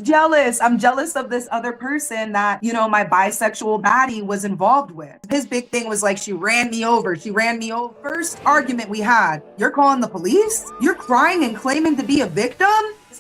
jealous. I'm jealous of this other person that, my bisexual baddie was involved with. His big thing was like, she ran me over. She ran me over. First argument we had, you're calling the police? You're crying and claiming to be a victim?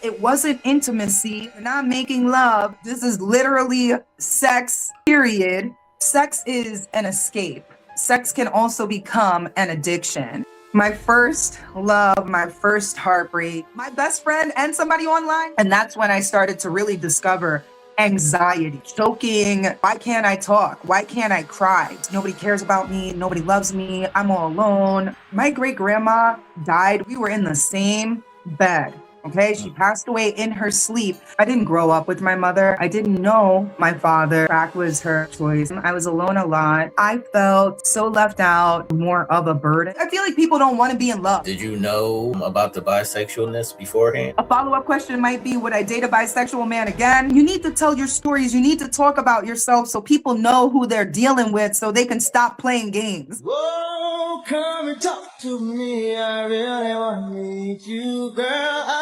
It wasn't intimacy. We're not making love. This is literally sex, period. Sex is an escape. Sex can also become an addiction. My first love, my first heartbreak, my best friend and somebody online. And that's when I started to really discover anxiety, choking. Why can't I talk? Why can't I cry? Nobody cares about me. Nobody loves me. I'm all alone. My great grandma died. We were in the same bed. Okay, she passed away in her sleep. I didn't grow up with my mother. I didn't know my father. Crack was her choice. I was alone a lot. I felt so left out, more of a burden. I feel like people don't want to be in love. Did you know about the bisexualness beforehand? A follow-up question might be, would I date a bisexual man again? You need to tell your stories. You need to talk about yourself so people know who they're dealing with so they can stop playing games. Whoa, come and talk to me. I really want to meet you, girl.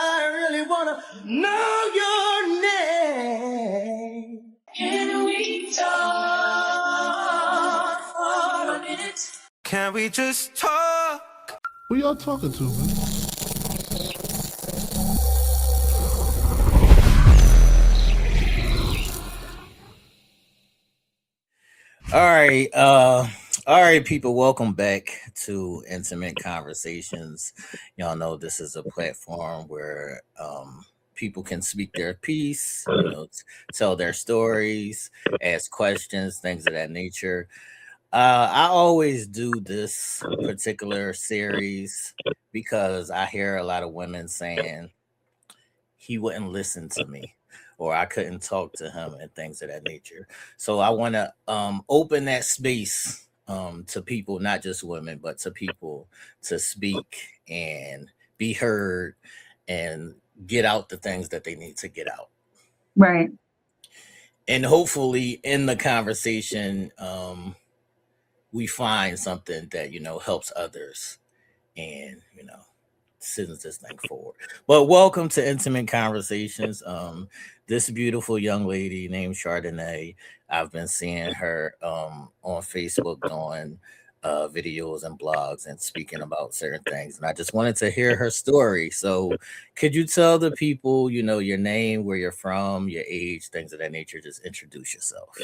I really want to know your name. Can we talk for a minute? Can we just talk? Who y'all talking to, man? All right, people, welcome back to Intimate Conversations. Y'all know this is a platform where people can speak their piece, tell their stories, ask questions, things of that nature. I always do this particular series because I hear a lot of women saying he wouldn't listen to me, or I couldn't talk to him, and things of that nature. So I want to open that space to people, not just women, but to people to speak and be heard and get out the things that they need to get out. Right. And hopefully in the conversation, we find something that, helps others and, sends this thing forward. But welcome to Intimate Conversations. This beautiful young lady named Chardonnay, I've been seeing her on Facebook doing videos and blogs and speaking about certain things. And I just wanted to hear her story. So could you tell the people, your name, where you're from, your age, things of that nature? Just introduce yourself.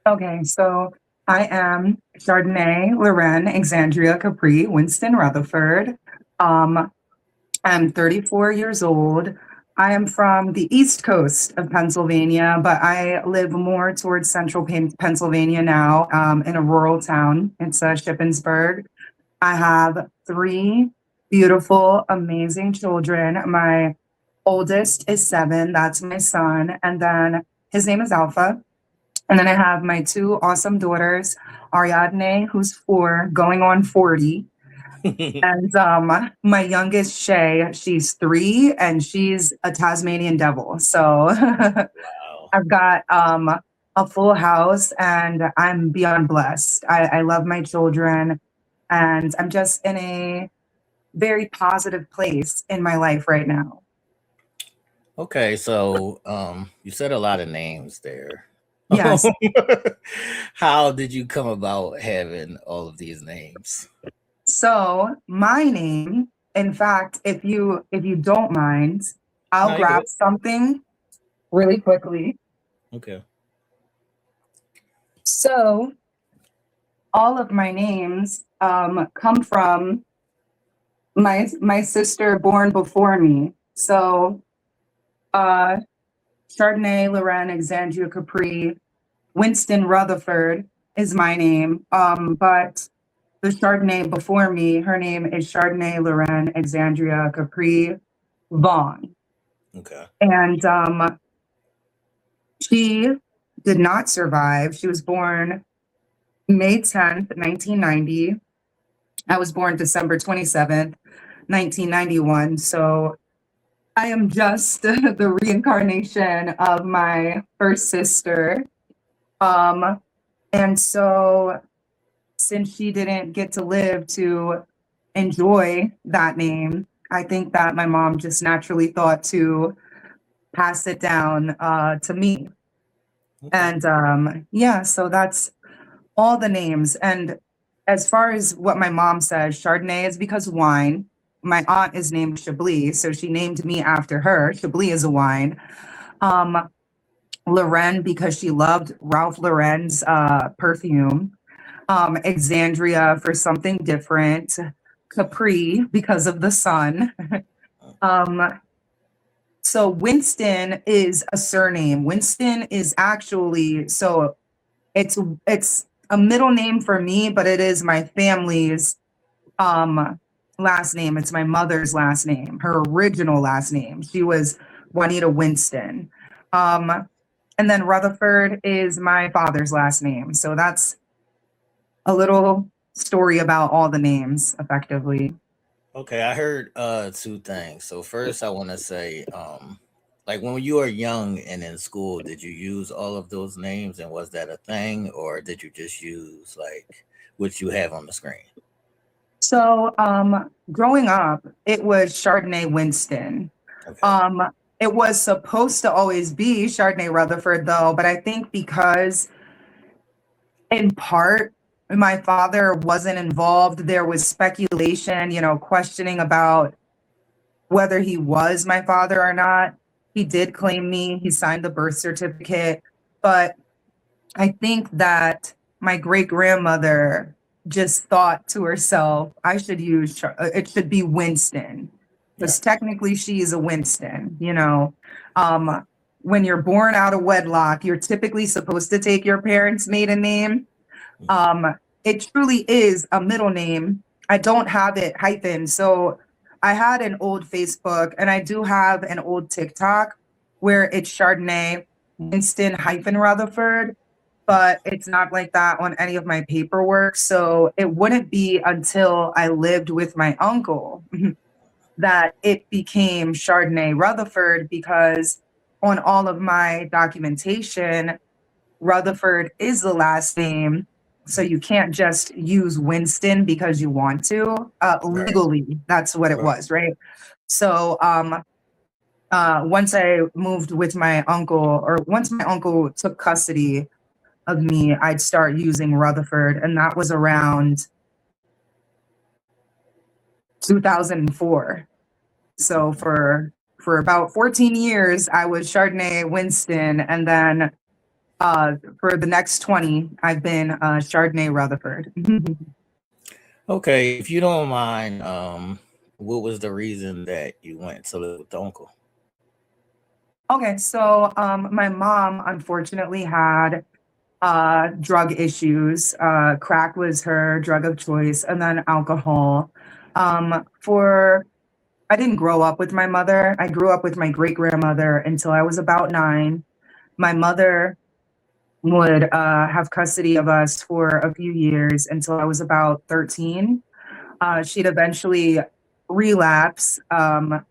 Okay, so I am Chardonnay Loren Exandria Capri Winston Rutherford. I'm 34 years old. I am from the East Coast of Pennsylvania, but I live more towards central Pennsylvania now, in a rural town. It's Shippensburg. I have 3 beautiful, amazing children. My oldest is 7. That's my son. And then his name is Alpha. And then I have my 2 awesome daughters, Ariadne, who's 4, going on 40. And my youngest, Shay, she's 3, and she's a Tasmanian devil. So Wow. I've got a full house, and I'm beyond blessed. I love my children, and I'm just in a very positive place in my life right now. Okay, so you said a lot of names there. Yes. How did you come about having all of these names? So my name, in fact, if you don't mind, I'll No, you're grab good. something really quickly. Okay. So all of my names come from my sister born before me. So Chardonnay Loren Exandria Capri Winston Rutherford is my name. But the Chardonnay before me, her name is Chardonnay Loren Exandria Capri Vaughn. Okay. And she did not survive. She was born May 10th, 1990. I was born December 27th, 1991. So I am just the reincarnation of my first sister. And so since she didn't get to live to enjoy that name, I think that my mom just naturally thought to pass it down to me. Okay. And yeah, so that's all the names. And as far as what my mom says, Chardonnay is because wine. My aunt is named Chablis, so she named me after her. Chablis is a wine. Um, Lorraine because she loved Ralph Lauren's perfume. Exandria for something different. Capri because of the sun. um, so Winston is a surname. Winston is actually so it's a middle name for me, but it is my family's last name. It's my mother's last name, her original last name. She was Juanita Winston. And then Rutherford is my father's last name. So that's a little story about all the names effectively. Okay, I heard two things. So first I want to say like when you were young and in school, did you use all of those names and was that a thing or did you just use like what you have on the screen? So growing up, it was Chardonnay Winston. Okay. It was supposed to always be Chardonnay Rutherford though, but I think because in part my father wasn't involved, there was speculation, questioning about whether he was my father or not. He did claim me, he signed the birth certificate, but I think that my great grandmother just thought to herself, I should use, it should be Winston, because technically she is a Winston, when you're born out of wedlock, you're typically supposed to take your parents' maiden name. It truly is a middle name. I don't have it hyphen. So I had an old Facebook and I do have an old TikTok where it's Chardonnay Winston hyphen Rutherford, but it's not like that on any of my paperwork. So it wouldn't be until I lived with my uncle that it became Chardonnay Rutherford, because on all of my documentation, Rutherford is the last name. So you can't just use Winston because you want to. Legally, that's what it was, right? So once I moved with my uncle, or once my uncle took custody of me, I'd start using Rutherford, and that was around 2004. So for about 14 years, I was Chardonnay Winston, and then for the next 20, I've been Chardonnay Rutherford. Okay, if you don't mind, what was the reason that you went to live with the uncle? Okay, so my mom unfortunately had drug issues. Crack was her drug of choice, and then alcohol. I didn't grow up with my mother. I grew up with my great grandmother until I was about 9. My mother would have custody of us for a few years until I was about 13. She'd eventually relapse, and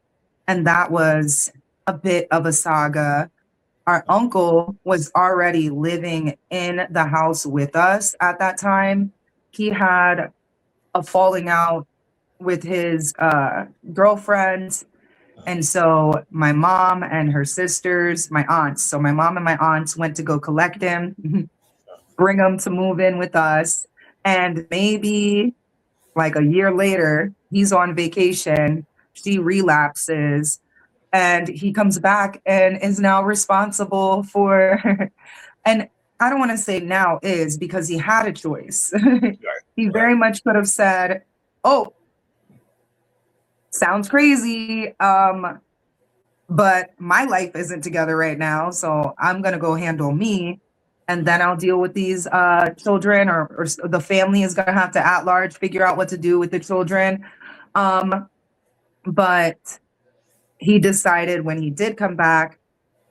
that was a bit of a saga. Our uncle was already living in the house with us at that time. He had a falling out with his girlfriend. And so my mom and her sisters, my aunts, so my mom and my aunts went to go collect him, bring him to move in with us. And maybe like a year later, he's on vacation, she relapses, and he comes back and is now responsible for, and I don't want to say now is, because he had a choice. He very much could have said, oh, sounds crazy, but my life isn't together right now, so I'm gonna go handle me, and then I'll deal with these children, or the family is gonna have to at large figure out what to do with the children. But he decided when he did come back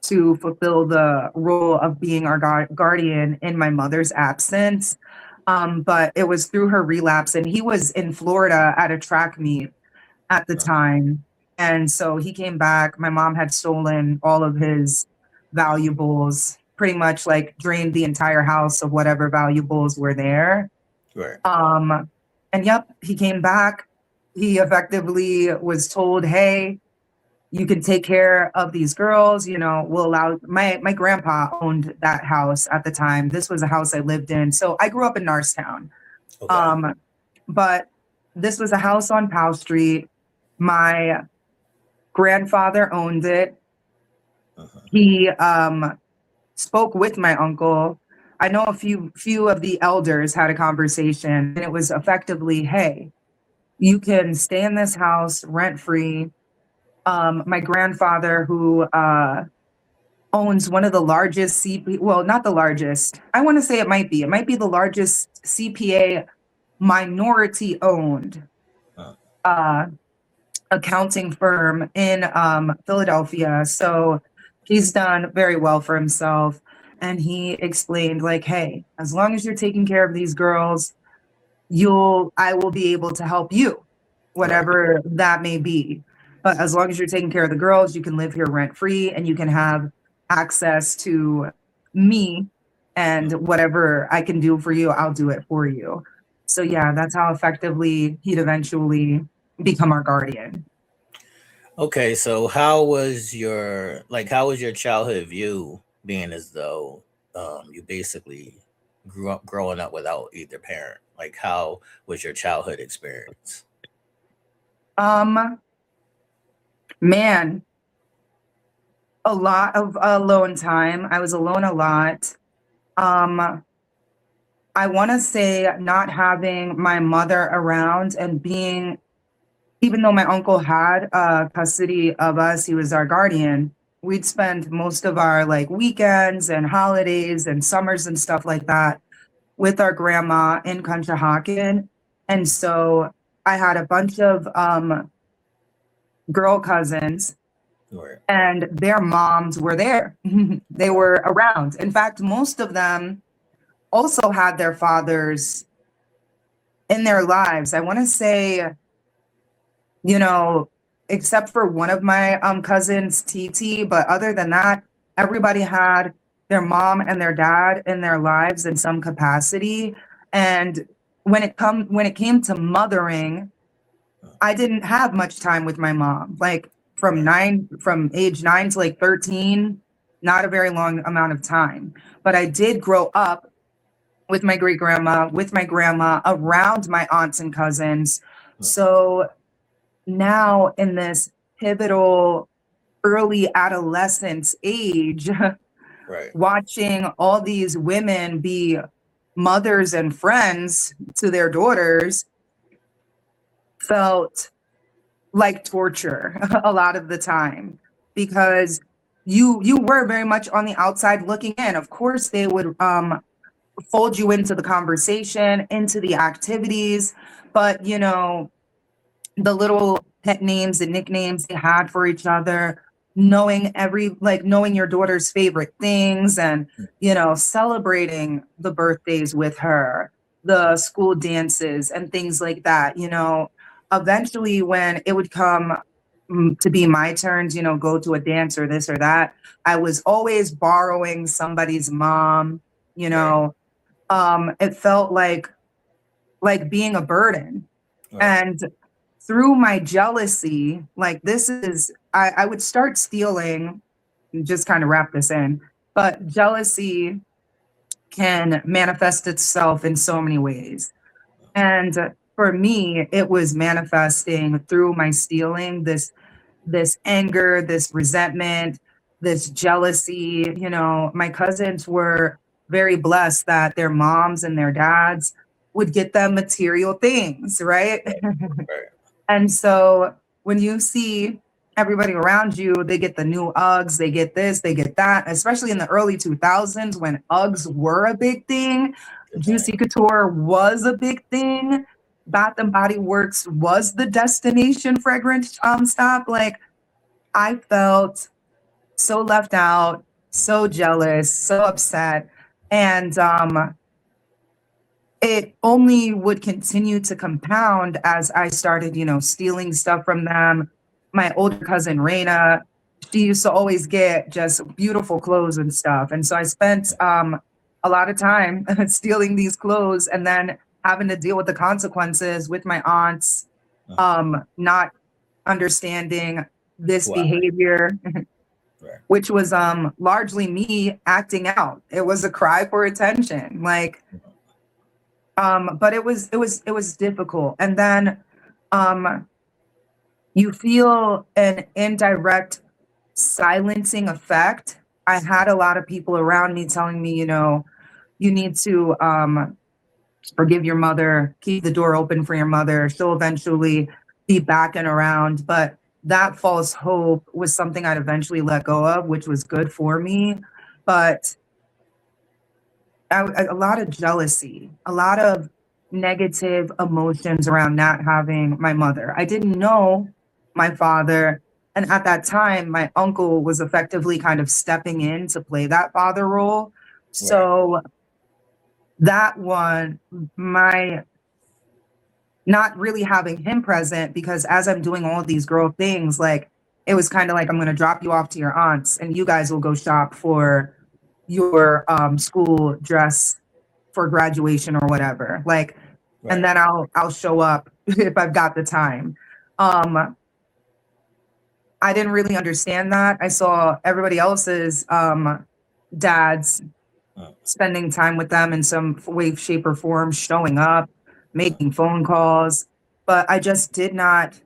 to fulfill the role of being our guardian in my mother's absence. But it was through her relapse, and he was in Florida at a track meet at the time. And so he came back. My mom had stolen all of his valuables, pretty much like drained the entire house of whatever valuables were there. Right. And yep, he came back. He effectively was told, hey, you can take care of these girls, you know, we'll allow my grandpa owned that house at the time. This was a house I lived in. So I grew up in Norristown. Okay. But this was a house on Powell Street. My grandfather owned it. He spoke with my uncle. I know a few of the elders had a conversation, and it was effectively, hey, you can stay in this house rent free. My grandfather, who owns one of the largest well, not the largest. I want to say it might be the largest CPA minority owned uh, accounting firm in Philadelphia. So he's done very well for himself. And he explained, like, hey, as long as you're taking care of these girls, I will be able to help you, whatever that may be. But as long as you're taking care of the girls, you can live here rent free and you can have access to me, and whatever I can do for you, I'll do it for you. So yeah, that's how effectively he'd eventually become our guardian. Okay, so how was your childhood view, being as though you basically grew up growing up without either parent? Like, how was your childhood experience? Um, Man, a lot of alone time. I was alone a lot. Um, I want to say not having my mother around and being, even though my uncle had custody of us, he was our guardian. We'd spend most of our like weekends and holidays and summers and stuff like that with our grandma in Conshohocken. And so I had a bunch of girl cousins, Right. and their moms were there. They were around. In fact, most of them also had their fathers in their lives. I want to say, you know, except for one of my cousins, TT, but other than that, everybody had their mom and their dad in their lives in some capacity. And when it came to mothering, I didn't have much time with my mom. Like from age 9 to like 13, not a very long amount of time. But I did grow up with my great grandma, with my grandma, around my aunts and cousins. So now in this pivotal early adolescence age, Right. watching all these women be mothers and friends to their daughters felt like torture a lot of the time, because you were very much on the outside looking in. Of course, they would fold you into the conversation, into the activities, but you know, the little pet names and nicknames they had for each other, knowing your daughter's favorite things, and you know, celebrating the birthdays with her, the school dances and things like that, you know. Eventually when it would come to be my turns, you know, go to a dance or this or that, I was always borrowing somebody's mom, you Right. know. It felt like being a burden. Right. And through my jealousy, like I would start stealing, just kind of wrap this in, but jealousy can manifest itself in so many ways. And for me, it was manifesting through my stealing, this anger, this resentment, this jealousy. You know, my cousins were very blessed that their moms and their dads would get them material things, right? Right. And so when you see everybody around you, they get the new Uggs, they get this, they get that, especially in the early 2000s when Uggs were a big thing. Good Juicy point. Couture was a big thing. Bath and Body Works was the destination fragrance stop. Like, I felt so left out, so jealous, so upset. And it only would continue to compound as I started, you know, stealing stuff from them. My older cousin Raina, she used to always get just beautiful clothes and stuff. And so I spent a lot of time stealing these clothes and then having to deal with the consequences with my aunts not understanding this Wow. behavior, Right. which was largely me acting out. It was a cry for attention. Like, but it was difficult. And then you feel an indirect silencing effect. I had a lot of people around me telling me, you need to forgive your mother, keep the door open for your mother. She'll eventually be back and around. But that false hope was something I'd eventually let go of, which was good for me. But a lot of jealousy, a lot of negative emotions around not having my mother. I didn't know my father. And at that time, my uncle was effectively kind of stepping in to play that father role. Right. So that one, my not really having him present, because as I'm doing all of these girl things, like it was kind of like, I'm going to drop you off to your aunts and you guys will go shop for your school dress for graduation or whatever. Like, and Right. then I'll show up if I've got the time. Um, I didn't really understand that. I saw everybody else's dads spending time with them in some way, shape, or form, showing up, making phone calls. But I just did not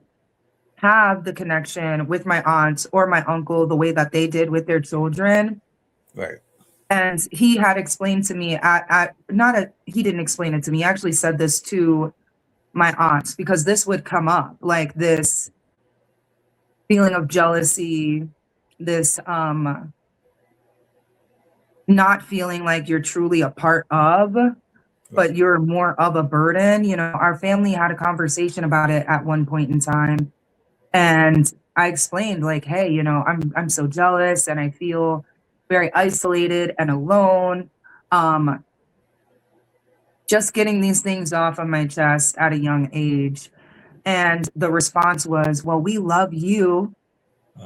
have the connection with my aunt or my uncle the way that they did with their children. Right. And he had explained to me he didn't explain it to me. He actually said this to my aunt, because this would come up, like this feeling of jealousy, this not feeling like you're truly a part of, but you're more of a burden. Our family had a conversation about it at one point in time. And I explained, like, hey, I'm so jealous and I feel very isolated and alone. Just getting these things off of my chest at a young age. And the response was, well, we love you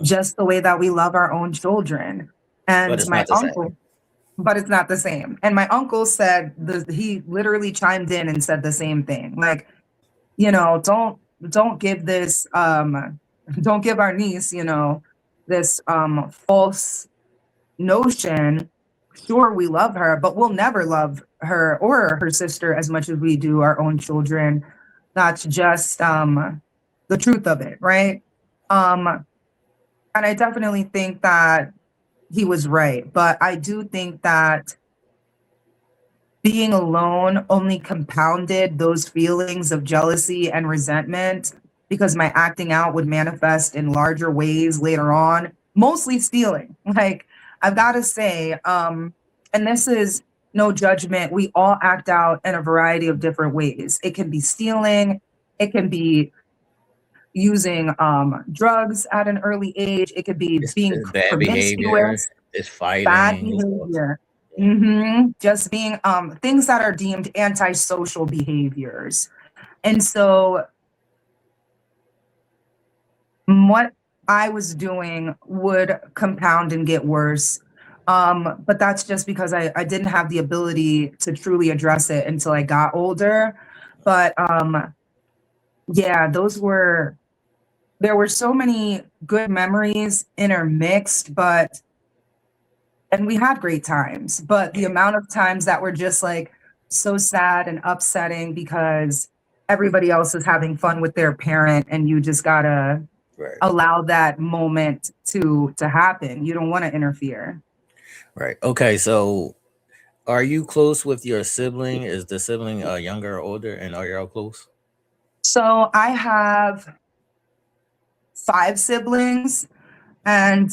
just the way that we love our own children. But And it's my not the same. uncle, but it's not the same. And my uncle said, he literally chimed in and said the same thing. Like, don't give this, don't give our niece, this false notion. Sure, we love her, but we'll never love her or her sister as much as we do our own children. That's just the truth of it, right? And I definitely think that he was right, but I do think that being alone only compounded those feelings of jealousy and resentment, because my acting out would manifest in larger ways later on, mostly stealing. Like, I've got to say, and this is no judgment, we all act out in a variety of different ways. It can be stealing, it can be using drugs at an early age, it could be being It's bad behavior. promiscuous, It's bad fighting. It's all, behavior. yeah. Just being things that are deemed antisocial behaviors. And so what I was doing would compound and get worse. But that's just because I didn't have the ability to truly address it until I got older. But yeah, there were so many good memories intermixed, and we had great times, but the amount of times that were just like so sad and upsetting because everybody else is having fun with their parent and you just gotta Right. allow that moment to happen. You don't want to interfere. Right. Okay. So, are you close with your sibling? Is the sibling younger or older, and are y'all close? So I have 5 siblings, and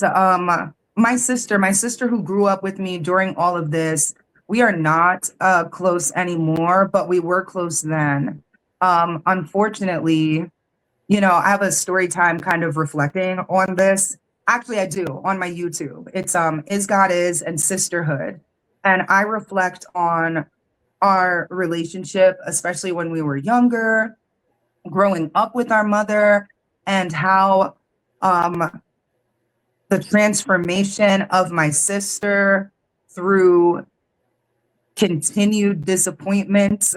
my sister who grew up with me during all of this, we are not close anymore, but we were close then. Unfortunately, I have a story time kind of reflecting on this. Actually, I do on my YouTube. It's Is God Is and Sisterhood. And I reflect on our relationship, especially when we were younger, growing up with our mother, and how um the transformation of my sister through continued disappointments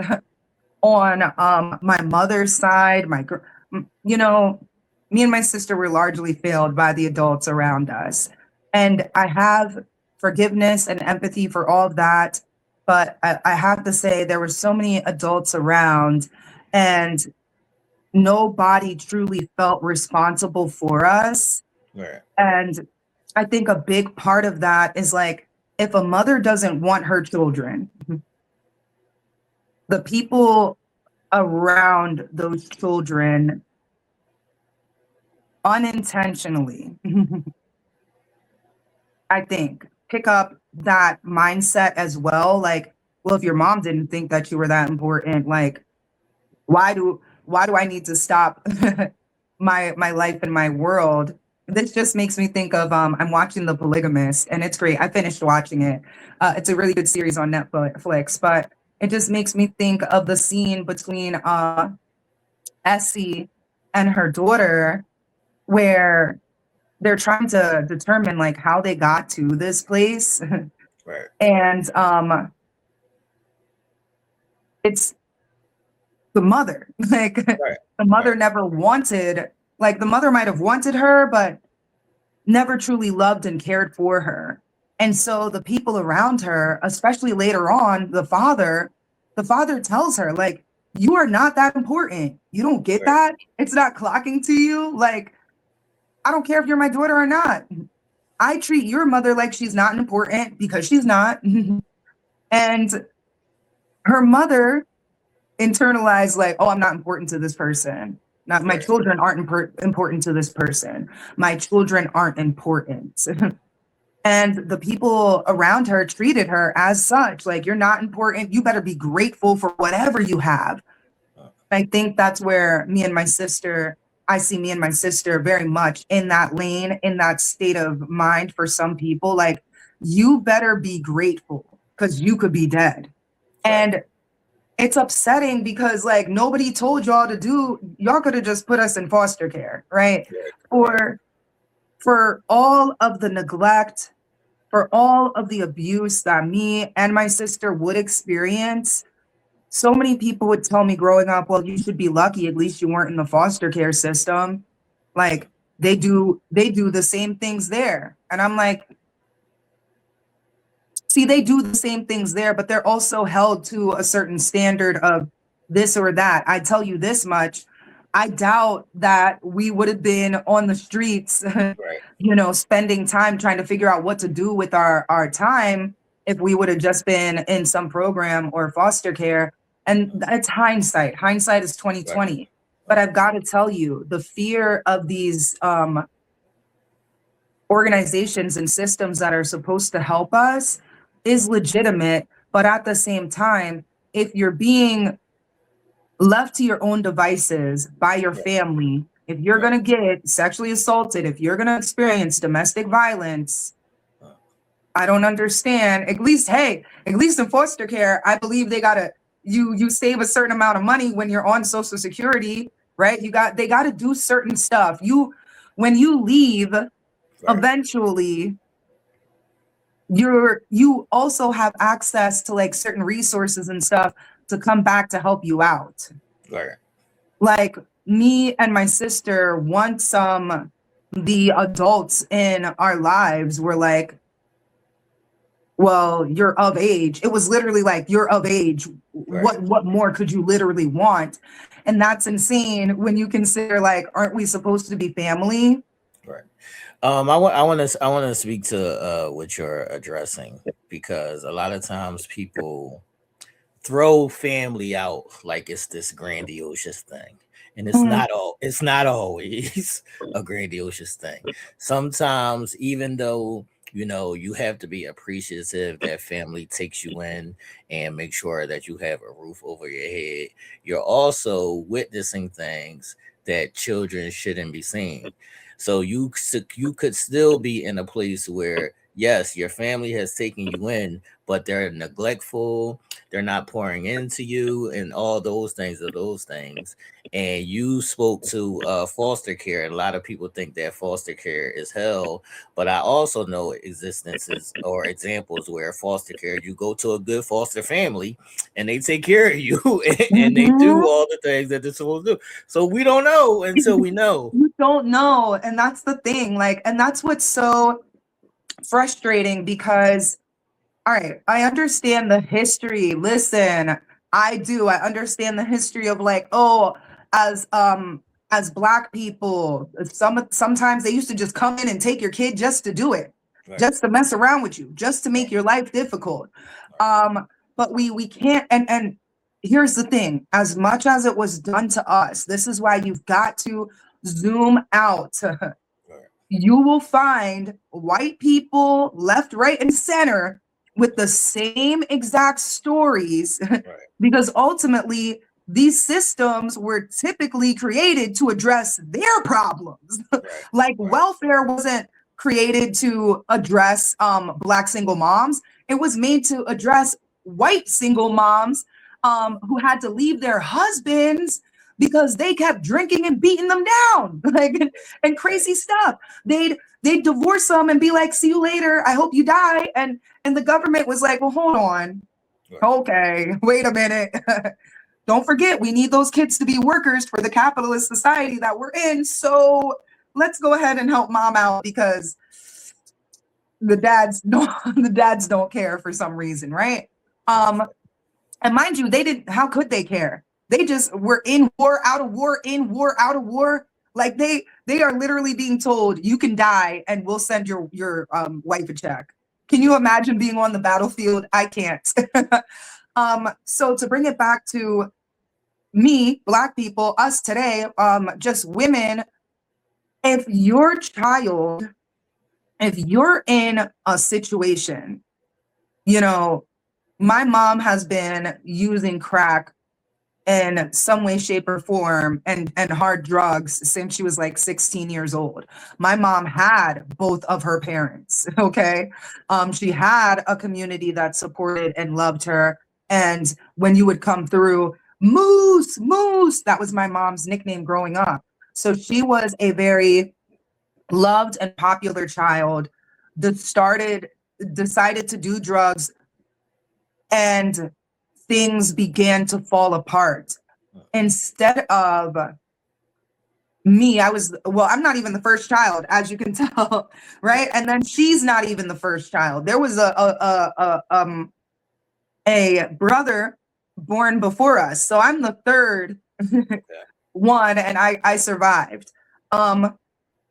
on my mother's side, you know me and my sister were largely failed by the adults around us. And I have forgiveness and empathy for all of that. But I have to say, there were so many adults around, and nobody truly felt responsible for us. Right. And I think a big part of that is like, if a mother doesn't want her children, the people around those children unintentionally, I think, pick up that mindset as well. Like, well, if your mom didn't think that you were that important, like, why do I need to stop my life and my world? This just makes me think of I'm watching The Polygamist, and it's great. I finished watching it. It's a really good series on Netflix, but it just makes me think of the scene between Essie and her daughter, where they're trying to determine like how they got to this place. Right. And it's the mother. Like Right. the mother Right. never wanted, like the mother might have wanted her, but never truly loved and cared for her. And so the people around her, especially later on, the father tells her, like, you are not that important. You don't get Right. that. It's not clocking to you. Like, I don't care if you're my daughter or not. I treat your mother like she's not important because she's not. And her mother internalized, like, oh, I'm not important to this person. Not my Right. children aren't important to this person. My children aren't important. And the people around her treated her as such, like, you're not important. You better be grateful for whatever you have. I think that's where I see me and my sister very much in that lane, in that state of mind for some people. Like, you better be grateful because you could be dead. Right. And it's upsetting because, like, nobody told y'all y'all could have just put us in foster care, right? Right. For all of the neglect, for all of the abuse that me and my sister would experience. So many people would tell me growing up, well, you should be lucky, at least you weren't in the foster care system. Like, they do the same things there. And I'm like, see, they do the same things there, but they're also held to a certain standard of this or that. I tell you this much, I doubt that we would have been on the streets, Right. spending time trying to figure out what to do with our time if we would have just been in some program or foster care. And that's hindsight. Hindsight is Right. 2020. But I've got to tell you, the fear of these organizations and systems that are supposed to help us is legitimate. But at the same time, if you're being left to your own devices by your Right. family, if you're Right. going to get sexually assaulted, if you're going to experience domestic violence, I don't understand. At least in foster care, I believe they gotta you save a certain amount of money when you're on Social Security, right? They gotta do certain stuff. When you leave, Right. eventually you also have access to like certain resources and stuff to come back to help you out. Right. Like me and my sister, once the adults in our lives were like, well, you're of age. It was literally like, you're of age. Right. What more could you literally want? And that's insane when you consider, like, aren't we supposed to be family? Right. I want to speak to what you're addressing, because a lot of times people throw family out like it's this grandiose thing, and Mhm. it's not always a grandiose thing. Sometimes, even though you have to be appreciative that family takes you in and make sure that you have a roof over your head, you're also witnessing things that children shouldn't be seeing. So you could still be in a place where yes, your family has taken you in, but they're neglectful, they're not pouring into you, and all those things. And you spoke to foster care, and a lot of people think that foster care is hell, but I also know existences or examples where foster care, you go to a good foster family and they take care of you and they do Mhm. all the things that they're supposed to do. So we don't know until we know. You don't know. And that's the thing. Like, and that's what's so frustrating because, all right, I understand the history. Listen, I do. I understand the history of like, oh, as as Black people, sometimes they used to just come in and take your kid just to do it, Right. just to mess around with you, just to make your life difficult. Um, but we can't, and here's the thing, as much as it was done to us, this is why you've got to zoom out. Right. You will find white people left, right, and center with the same exact stories Right. because ultimately these systems were typically created to address their problems. Right. Like Right. welfare wasn't created to address Black single moms. It was made to address white single moms who had to leave their husbands because they kept drinking and beating them down, like and crazy stuff. They'd divorce them and be like, "See you later. I hope you die." And the government was like, "Well, hold on. Right. Okay, wait a minute. Don't forget, we need those kids to be workers for the capitalist society that we're in. So let's go ahead and help mom out because the dads don't the dads don't care for some reason, right?" And mind you, they didn't, how could they care? They just were in war, out of war, in war, out of war. Like they are literally being told you can die and we'll send your wife a check. Can you imagine being on the battlefield? I can't. So to bring it back to me, Black people, us today, just women, if your child, if you're in a situation, you know, my mom has been using crack in some way, shape, or form and hard drugs since she was like 16 years old. My mom had both of her parents. Okay. She had a community that supported and loved her. And when you would come through, Moose, Moose, that was my mom's nickname growing up. So she was a very loved and popular child that decided to do drugs, and things began to fall apart. Instead of me, I'm not even the first child, as you can tell, right? And then she's not even the first child. There was a brother born before us. So I'm the third one, and I survived. And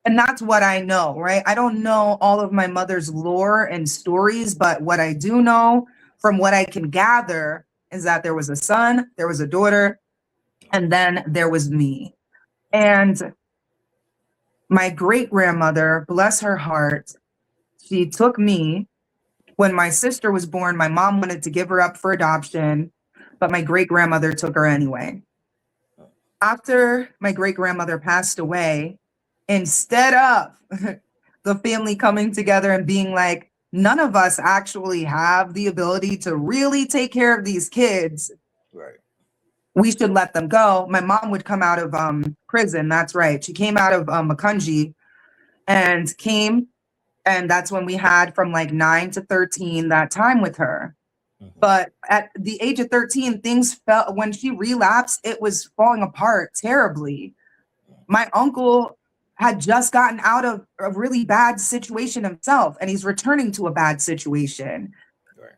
that's what I know, right? I don't know all of my mother's lore and stories, but what I do know from what I can gather is that there was a son, there was a daughter, and then there was me. And my great grandmother, bless her heart, she took me. When my sister was born, my mom wanted to give her up for adoption, but my great grandmother took her anyway. After my great grandmother passed away, instead of the family coming together and being like, none of us actually have the ability to really take care of these kids, Right. we should let them go. My mom would come out of prison. That's right. She came out of Makunji and came, and that's when we had from like 9 to 13 that time with her. But at the age of 13, things felt, when she relapsed, it was falling apart terribly. My uncle had just gotten out of a really bad situation himself, and he's returning to a bad situation. Right.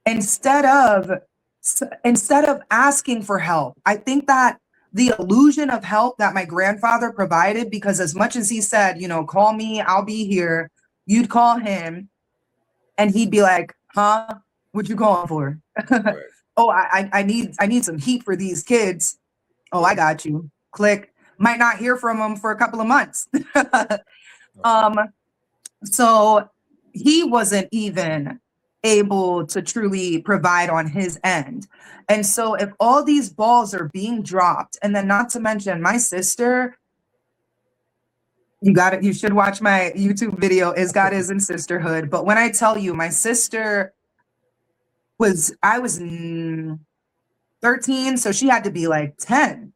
Instead of asking for help, I think that the illusion of help that my grandfather provided, because as much as he said, call me, I'll be here, you'd call him and he'd be like, huh, what you calling for? Right. Oh, I need some heat for these kids. Oh, I got you. Click. Might not hear from him for a couple of months. So he wasn't even able to truly provide on his end. And so if all these balls are being dropped, and then not to mention my sister, You got it. You should watch my YouTube video, Is God Is in Sisterhood. But when I tell you, my sister I was 13, so she had to be like 10.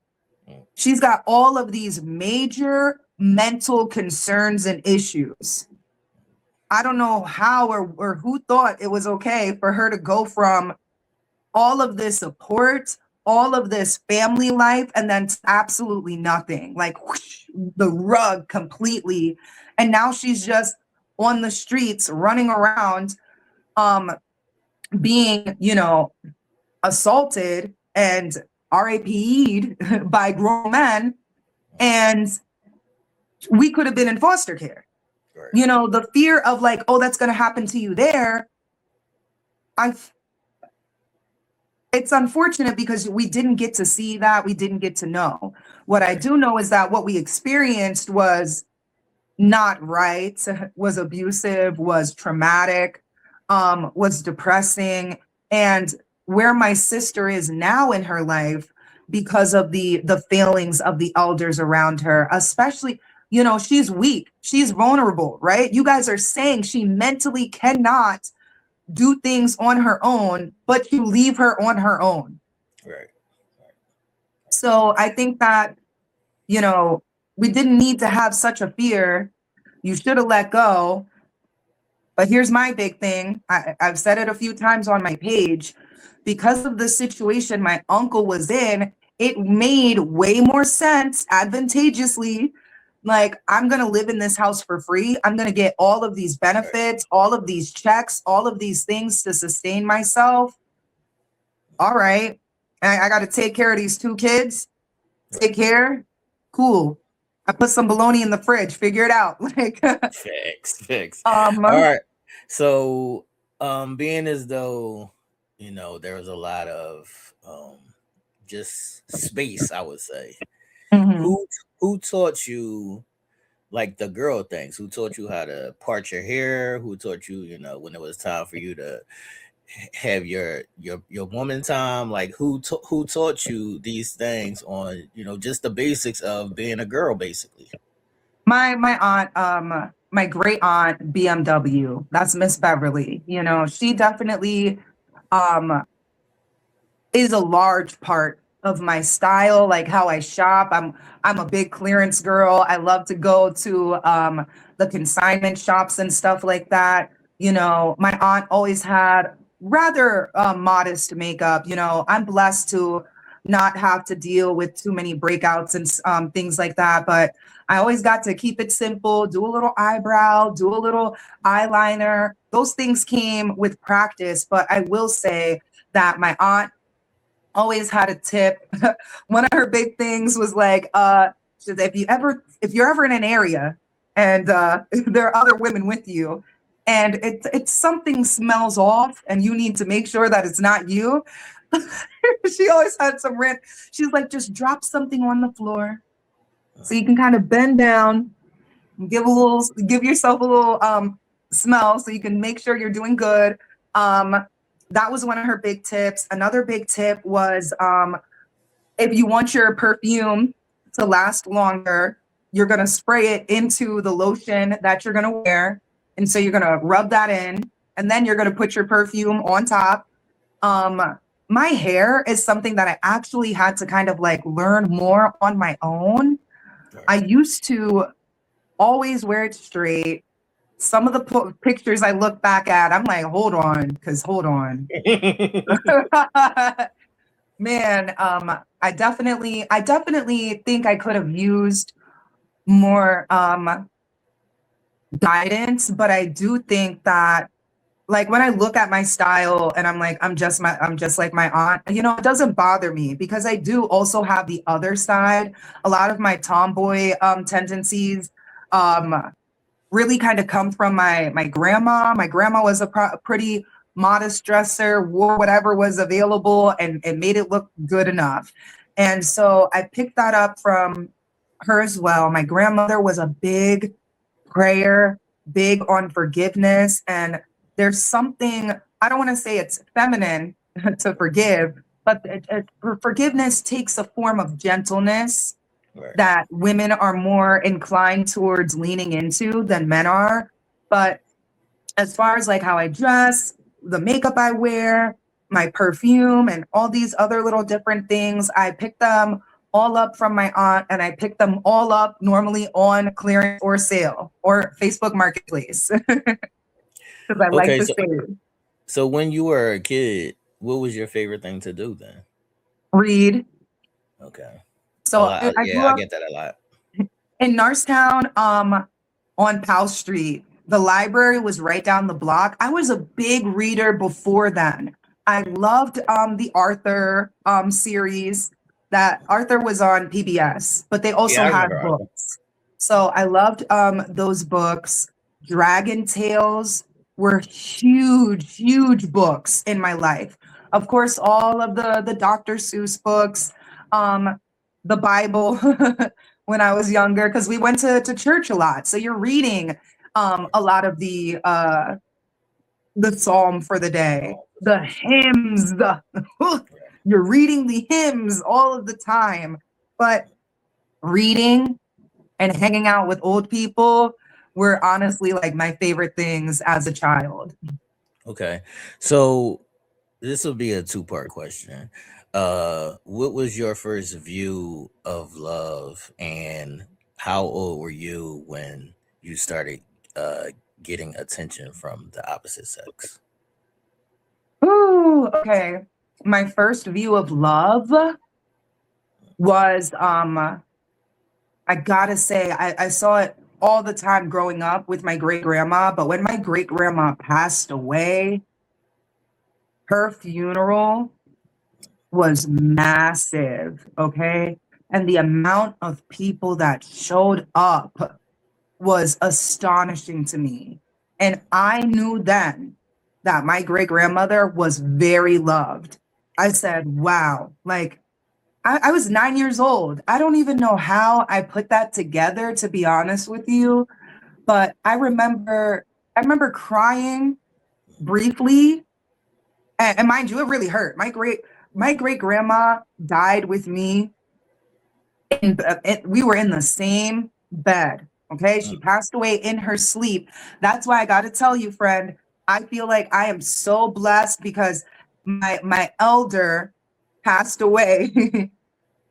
She's got all of these major mental concerns and issues. I don't know how or who thought it was okay for her to go from all of this support, all of this family life, and then absolutely nothing, like whoosh, the rug completely. And now she's just on the streets running around, being, assaulted and RAP'd by grown men. And we could have been in foster care. Right. The fear of like, oh, that's going to happen to you there. It's unfortunate because we didn't get to see that. We didn't get to know. What I do know is that what we experienced was not right, was abusive, was traumatic, was depressing. And where my sister is now in her life, because of the failings of the elders around her, especially, she's weak, she's vulnerable, right? You guys are saying she mentally cannot do things on her own, but you leave her on her own. Right. So I think that, we didn't need to have such a fear. You should have let go. But here's my big thing. I've said it a few times on my page. Because of the situation my uncle was in, it made way more sense advantageously. Like, I'm going to live in this house for free. I'm going to get all of these benefits, all of these checks, all of these things to sustain myself. All right. I got to take care of these 2 kids. Take care. Cool. I put some bologna in the fridge. Figure it out. Like, Facts. All right. So, being as though, there was a lot of just space, I would say. mhm. Who taught you like the girl things? Who taught you how to part your hair? Who taught you, when it was time for you to have your woman time? Like who taught you these things on, just the basics of being a girl, basically? My aunt, my great aunt BMW, that's Miss Beverly. She definitely is a large part of my style, like how I shop. I'm a big clearance girl. I love to go to the consignment shops and stuff like that. My aunt always had rather modest makeup. I'm blessed to not have to deal with too many breakouts and things like that, but I always got to keep it simple, do a little eyebrow, do a little eyeliner. Those things came with practice, but I will say that my aunt always had a tip. One of her big things was like, she said, if you're ever in an area and there are other women with you, and it's something smells off, and you need to make sure that it's not you. She always had some rant. She's like, just drop something on the floor, so you can kind of bend down, and give yourself a little smell, so you can make sure you're doing good. That was one of her big tips. Another big tip was if you want your perfume to last longer, you're going to spray it into the lotion that you're going to wear. And so you're going to rub that in, and then you're going to put your perfume on top. My hair is something that I actually had to kind of like learn more on my own. I used to always wear it straight. Some of the pictures I look back at, I'm like, hold on. Man, I definitely think I could have used more guidance, but I do think that, like, when I look at my style and I'm like, I'm just like my aunt, it doesn't bother me, because I do also have the other side. A lot of my tomboy tendencies really kind of come from my grandma. My grandma was a pretty modest dresser, wore whatever was available, and made it look good enough. And so I picked that up from her as well. My grandmother was a big prayer, big on forgiveness. And there's something, I don't want to say it's feminine to forgive, but forgiveness takes a form of gentleness. Right. that women are more inclined towards leaning into than men are. But as far as like how I dress, the makeup I wear, my perfume, and all these other little different things, I pick them all up from my aunt, and I pick them all up normally on clearance or sale or Facebook Marketplace because I like Okay, to so save. so when you were a kid, what was your favorite thing to do then? Read. Okay. A So lot. I Yeah, grew I up get that a lot. in Norristown, on Powell Street. The library was right down the block. I was a big reader before then. I loved the Arthur series. That Arthur was on PBS, but they Yeah, also I had remember Arthur. books. So I loved those books. Dragon Tales were huge, huge books in my life. Of course, all of the Dr. Seuss books, um, the Bible when I was younger, because we went to church a lot. So you're reading a lot of the psalm for the day, Oh, the hymns, the you're reading the hymns all of the time. But reading and hanging out with old people were honestly like my favorite things as a child. okay. So this will be a two-part question. What was your first view of love, and how old were you when you started uh getting attention from the opposite sex? Ooh, okay. My first view of love was I gotta say, I saw it all the time growing up with my great grandma, but when my great grandma passed away, her funeral was massive, okay? And the amount of people that showed up was astonishing to me. And I knew then that my great grandmother was very loved. I said, wow, like I was 9 years old. I don't even know how I put that together, to be honest with you. But I remember crying briefly, and mind you, it really hurt. My great grandma died with me, and we were in the same bed. Okay, she Mm, passed away in her sleep. That's why I got to tell you, friend, I feel like I am so blessed because my elder passed away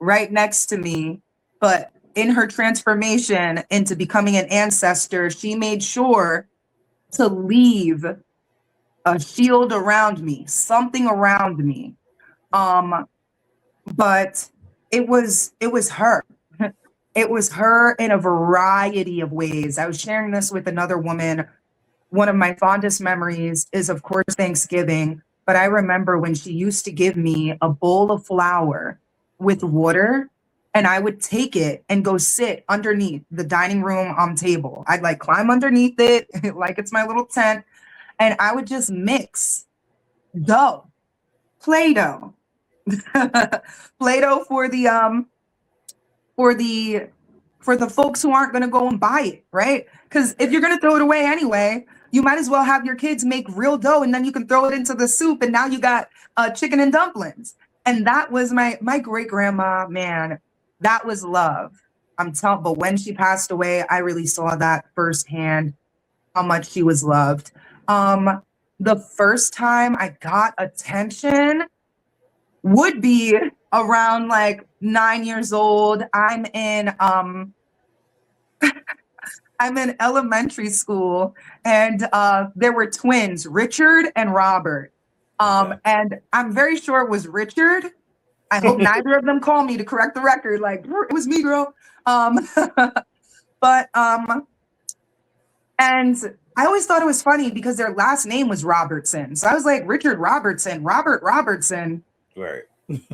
right next to me, but in her transformation into becoming an ancestor, she made sure to leave a shield around me, something around me. Um, but it was her. It was her in a variety of ways. I was sharing this with another woman. One of my fondest memories is, of course, Thanksgiving. But I remember when she used to give me a bowl of flour with mm. water, and I would take it and go sit underneath the dining room table. I'd like climb underneath it, like it's my little tent, and I would just mix dough, Play Doh, Play Doh for the for the folks who aren't going to go and buy it, right? Because if you're going to throw it away anyway, you might as well have your kids make real dough, and then you can throw it into the soup, and now you got chicken and dumplings. And that was my great grandma, man. That was love. I'm telling. But when she passed away, I really saw that firsthand how much she was loved. Um, the first time I got attention would be around like 9 years old. I'm in elementary school, and there were twins, Richard and Robert. Okay. And I'm very sure it was Richard. I hope neither of them call me to correct the record. Like it was me, girl. Um, but and I always thought it was funny because their last name was Robertson. So I was like, Richard Robertson, Robert Robertson. Right.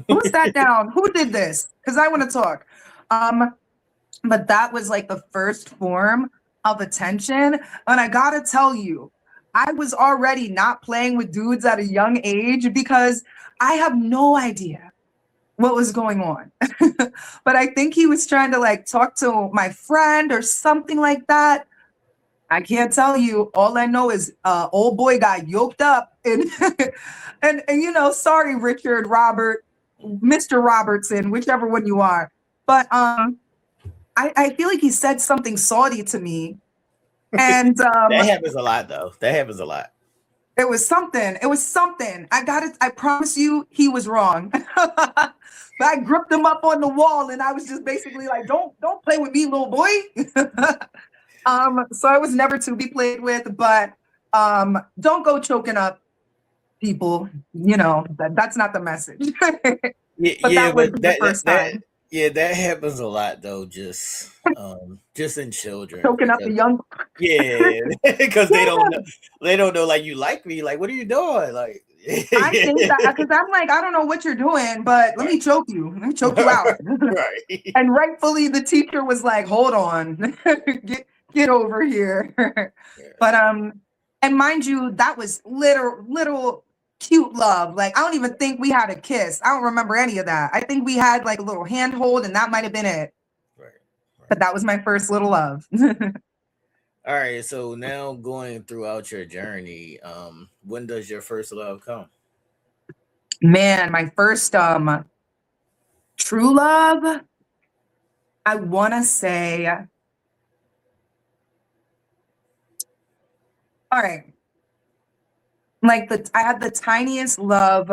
Who sat down? Who did this? Because I want to talk. Um, but that was like the first form of attention. And I gotta tell you, I was already not playing with dudes at a young age because I have no idea what was going on. But I think he was trying to like talk to my friend or something like that. I can't tell you. All I know is old boy got yoked up and and sorry, Richard, Robert, Mr. Robertson, whichever one you are. But I feel like he said something salty to me. And That happens a lot, though. That happens a lot. it was something. It was something. I got it. I promise you, he was wrong. But I gripped him up on the wall, and I was just basically like, "Don't play with me, little boy." So I was never to be played with, but don't go choking up people. You know that's not the message. But Yeah, that was but the first time yeah, that happens a lot though. Just in children choking up the because young. yeah, because Yeah, they don't know like you like me. Like, what are you doing? Like, I think that because I'm like, I don't know what you're doing, but let me choke you. Let me choke you out. right. And rightfully, the teacher was like, "Hold on, get over here." Yeah, But and mind you, that was little cute love. Like I don't even think we had a kiss. I don't remember any of that. I think we had like a little handhold, and that might have been it. right, But right. that was my first little love. All right. So now going throughout your journey, when does your first love come? Man, my first true love, I want to say, all right, like I had the tiniest love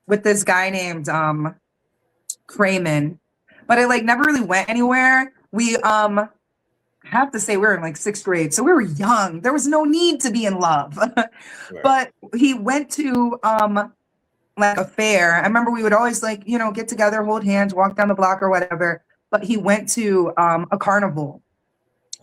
with this guy named Crayman, but it like never really went anywhere. We I have to say we were in like sixth grade, so we were young. There was no need to be in love. Right. But he went to like a fair. I remember we would always like, get together, hold hands, walk down the block or whatever. But he went to a carnival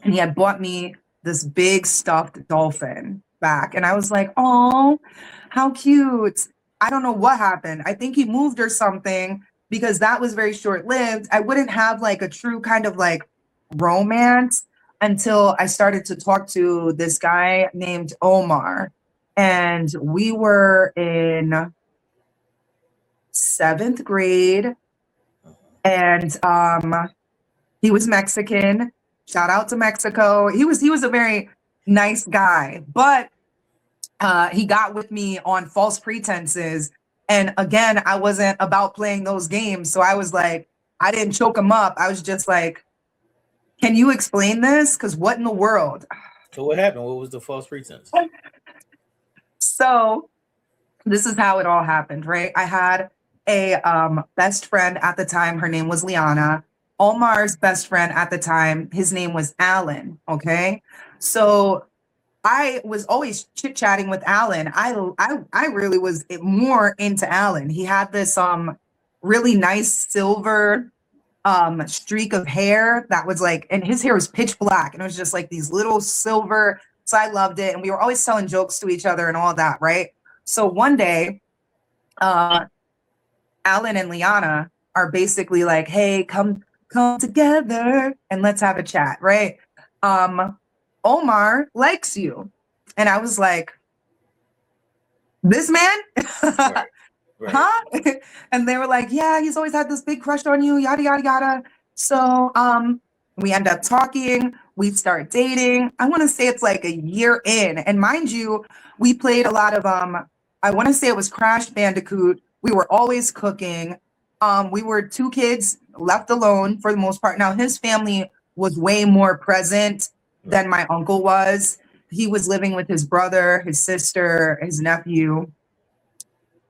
and he had bought me this big stuffed dolphin back. And I was like, oh, how cute. I don't know what happened. I think he moved or something because that was very short lived. I wouldn't have like a true kind of like romance until I started to talk to this guy named Omar. And we were in seventh grade. And he was Mexican. Shout out to Mexico. He was a very nice guy, but he got with me on false pretenses. And again, I wasn't about playing those games. So I was like, I didn't choke him up. I was just like, can you explain this? Because what in the world? So what happened? What was the false pretense? So this is how it all happened, right? I had a best friend at the time. Her name was Liana. Omar's best friend at the time, his name was Alan. Okay. So I was always chit-chatting with Alan. I really was more into Alan. He had this really nice silver streak of hair that was like, and his hair was pitch black, and it was just like these little silver. So I loved it. And we were always telling jokes to each other and all that, right? So one day, Alan and Liana are basically like, hey, come together and let's have a chat, right? Omar likes you. And I was like, this man? Right. Right. Huh? And they were like, yeah, he's always had this big crush on you, yada, yada, yada. So we end up talking, we start dating. I want to say it's like a year in. And mind you, we played a lot of I want to say it was Crash Bandicoot. We were always cooking. We were two kids left alone for the most part. Now his family was way more present than my uncle was. He was living with his brother, his sister, his nephew,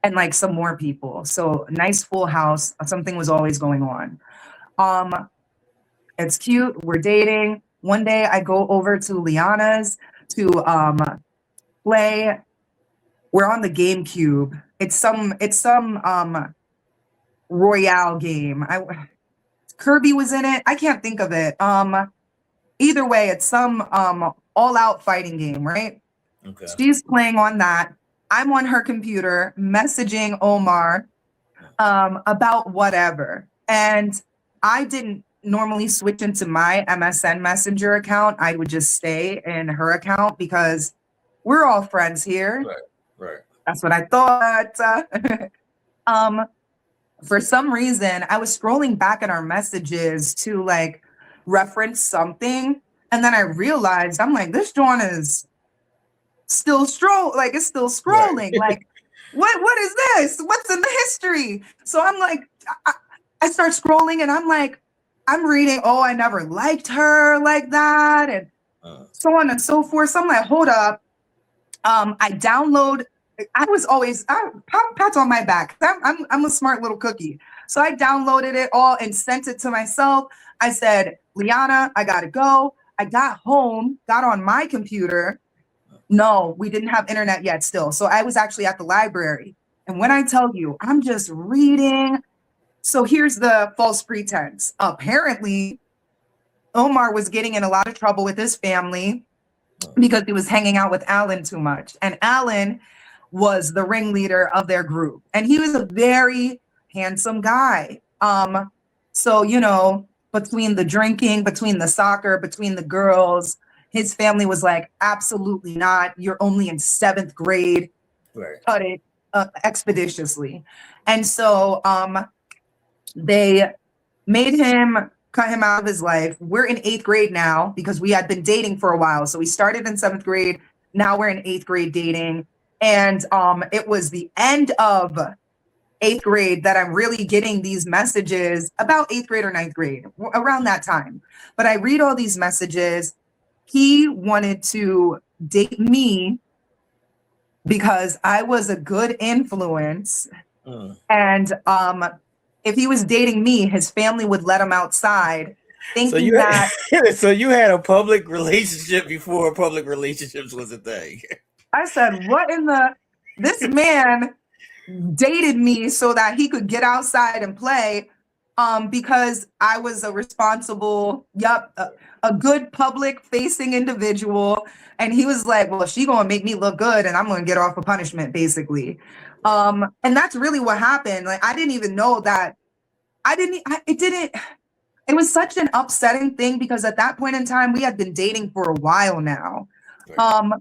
and like some more people. So nice full house. Something was always going on. It's cute. We're dating. One day I go over to Liana's to play. We're on the GameCube. It's some Royale game. Kirby was in it. I can't think of it. Either way, it's some all-out fighting game, right? Okay. She's playing on that. I'm on her computer messaging Omar about whatever. And I didn't normally switch into my MSN Messenger account. I would just stay in her account because we're all friends here. Right. Right. That's what I thought. For some reason, I was scrolling back at our messages to like reference something. And then I realized, I'm like, this John is still it's still scrolling. Right. Like, what is this? What's in the history? So I'm like, I start scrolling and I'm like, I'm reading, oh, I never liked her like that, and so on and so forth. So I'm like, hold up. I download. I was always pat on my back. I'm a smart little cookie. So I downloaded it all and sent it to myself. I said, Liana, I gotta go. I got home, got on my computer. No, we didn't have internet yet still. So I was actually at the library. And when I tell you, I'm just reading. So here's the false pretense. Apparently, Omar was getting in a lot of trouble with his family because he was hanging out with Alan too much. And Alan was the ringleader of their group. And he was a very handsome guy. So, you know, between the drinking, between the soccer, between the girls, his family was like, absolutely not. You're only in 7th grade. Right. Cut it expeditiously. And so they made him cut him out of his life. We're in 8th grade now because we had been dating for a while. So we started in 7th grade. Now we're in 8th grade dating. And it was the end of 8th grade that I'm really getting these messages about 8th grade or 9th grade, around that time. But I read all these messages. He wanted to date me because I was a good influence. And if he was dating me, his family would let him outside, thinking that. So you had a public relationship before public relationships was a thing. I said, what in the, this man dated me so that he could get outside and play because I was a responsible, a good public facing individual. And he was like, well, she gonna make me look good and I'm gonna get off a punishment, basically. And that's really what happened. Like, I didn't even know that. It was such an upsetting thing because at that point in time, we had been dating for a while now. Right.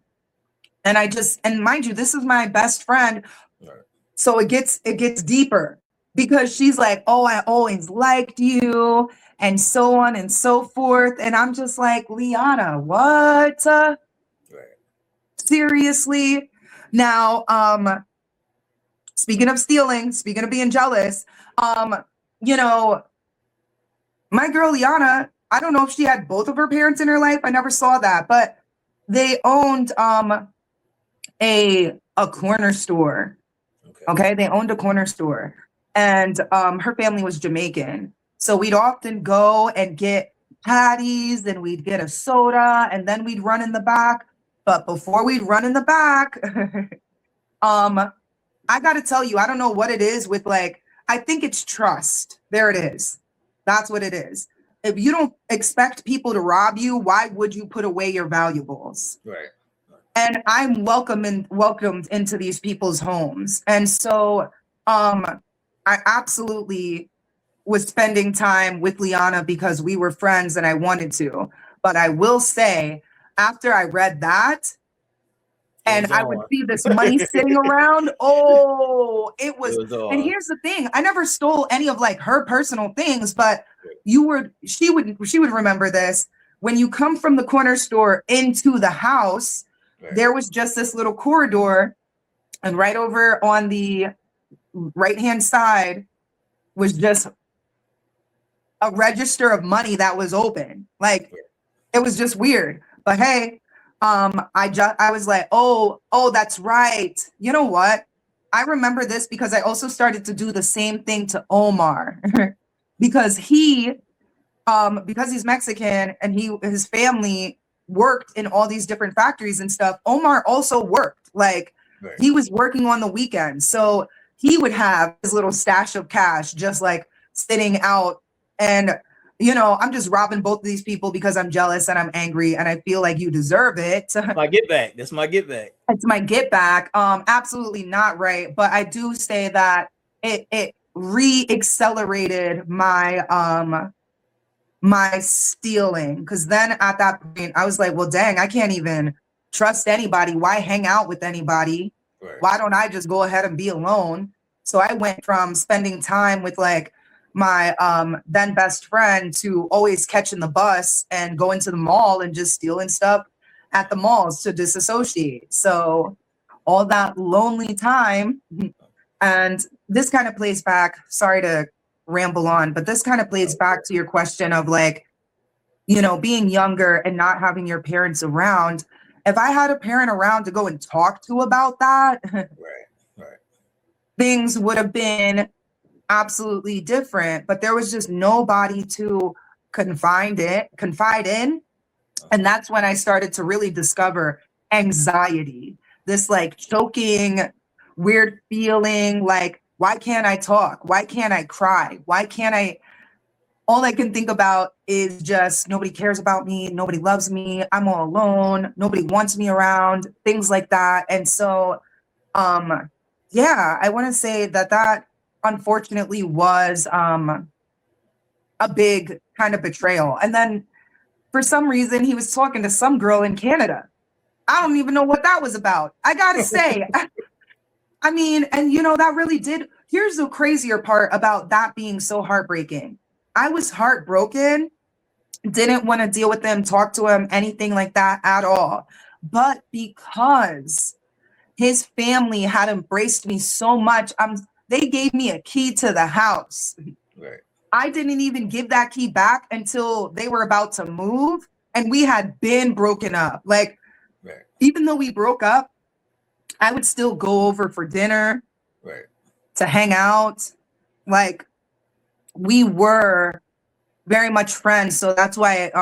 And mind you, this is my best friend. Right. So it gets deeper because she's like, oh, I always liked you and so on and so forth. And I'm just like, Liana, what? Right. Seriously? Now, speaking of stealing, speaking of being jealous, you know, my girl Liana, I don't know if she had both of her parents in her life. I never saw that, but they owned a corner store. Okay, they owned a corner store, and her family was Jamaican. So we'd often go and get patties, and we'd get a soda, and then we'd run in the back. But before we'd run in the back, I got to tell you, I don't know what it is with, like, I think it's trust. There it is. That's what it is. If you don't expect people to rob you, why would you put away your valuables? Right. And I'm welcomed into these people's homes. And so I absolutely was spending time with Liana because we were friends and I wanted to. But I will say, after I read that, and I would see this money sitting around. Oh, it was and here's the thing. I never stole any of like her personal things, but she would remember this. When you come from the corner store into the house, there was just this little corridor, and right over on the right-hand side was just a register of money that was open. Like, it was just weird. But hey, I was like, oh, that's right. You know what? I remember this because I also started to do the same thing to Omar because he's Mexican and his family worked in all these different factories and stuff. Omar also worked, like he was working on the weekends. So he would have his little stash of cash just like sitting out. And you know, I'm just robbing both of these people because I'm jealous and I'm angry and I feel like you deserve it. My get back. That's my get back. It's my get back. Absolutely not right. But I do say that it re-accelerated my my stealing. Because then at that point, I was like, well, dang, I can't even trust anybody. Why hang out with anybody? Right. Why don't I just go ahead and be alone? So I went from spending time with like my then best friend to always catching the bus and going to the mall and just stealing stuff at the malls to disassociate. So all that lonely time, and this kind of plays back, sorry to ramble on, but this kind of plays back to your question of like, you know, being younger and not having your parents around. If I had a parent around to go and talk to about that, Right. Right. things would have been absolutely different. But there was just nobody to confide in. And that's when I started to really discover anxiety, this like choking, weird feeling like, why can't I talk? Why can't I cry? Why can't I? All I can think about is just nobody cares about me. Nobody loves me. I'm all alone. Nobody wants me around, things like that. And so, yeah, I want to say that that unfortunately was a big kind of betrayal. And then for some reason, he was talking to some girl in Canada. I don't even know what that was about. I gotta say, I mean, and you know, that really did. Here's the crazier part about that being so heartbreaking. I was heartbroken, didn't want to deal with him, talk to him, anything like that at all. But because his family had embraced me so much, they gave me a key to the house. Right. I didn't even give that key back until they were about to move, and we had been broken up. Like, Right. even though we broke up, I would still go over for dinner, Right. to hang out. Like, we were very much friends. So that's why it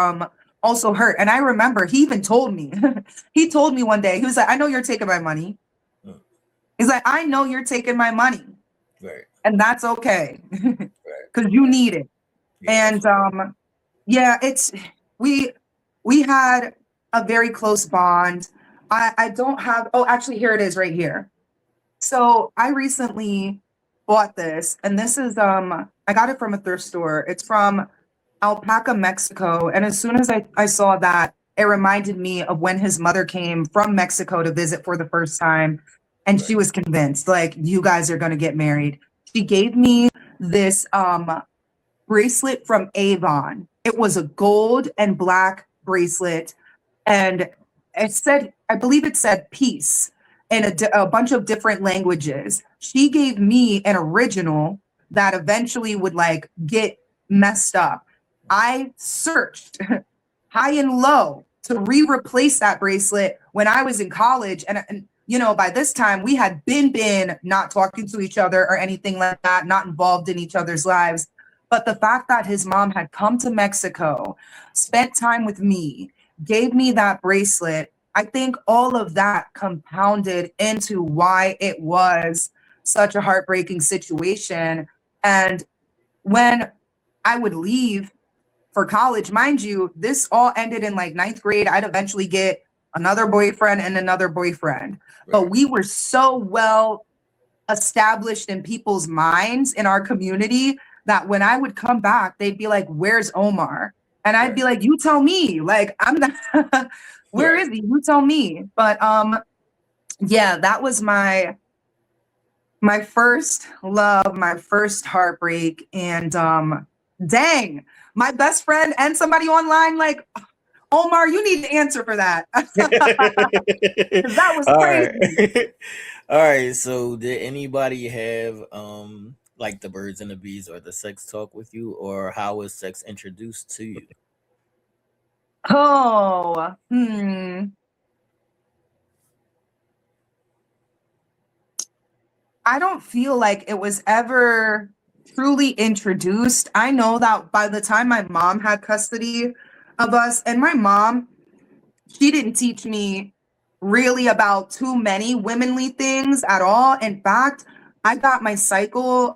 also hurt. And I remember he even told me, he told me one day, he was like, I know you're taking my money. Mm. He's like, I know you're taking my money. Right. And that's okay. Right. Because you need it. Yeah, And yeah, we had a very close bond. I don't have, oh, actually, here it is right here. So I recently bought this, and this is I got it from a thrift store. It's from Alpaca, Mexico. And as soon as I saw that, it reminded me of when his mother came from Mexico to visit for the first time. And she was convinced, like, you guys are gonna get married. She gave me this bracelet from Avon. It was a gold and black bracelet, and it said, I believe it said peace in a bunch of different languages. She gave me an original that eventually would like get messed up. I searched high and low to replace that bracelet when I was in college, and you know, by this time we had been not talking to each other or anything like that, not involved in each other's lives. But the fact that his mom had come to Mexico, spent time with me, gave me that bracelet, I think all of that compounded into why it was such a heartbreaking situation. And when I would leave for college, mind you, this all ended in like ninth grade. I'd eventually get another boyfriend and another boyfriend. But we were so well established in people's minds in our community that when I would come back, they'd be like, where's Omar? And I'd be like, you tell me. Like, I'm not, where is he? You tell me. But yeah, that was my first love, my first heartbreak. And dang, my best friend and somebody online, like, Omar, you need to answer for that. 'Cause that was All crazy. right. All right. So did anybody have like the birds and the bees or the sex talk with you, or how was sex introduced to you? Oh, I don't feel like it was ever truly introduced. I know that by the time my mom had custody of us, and my mom, she didn't teach me really about too many womanly things at all. In fact, I got my cycle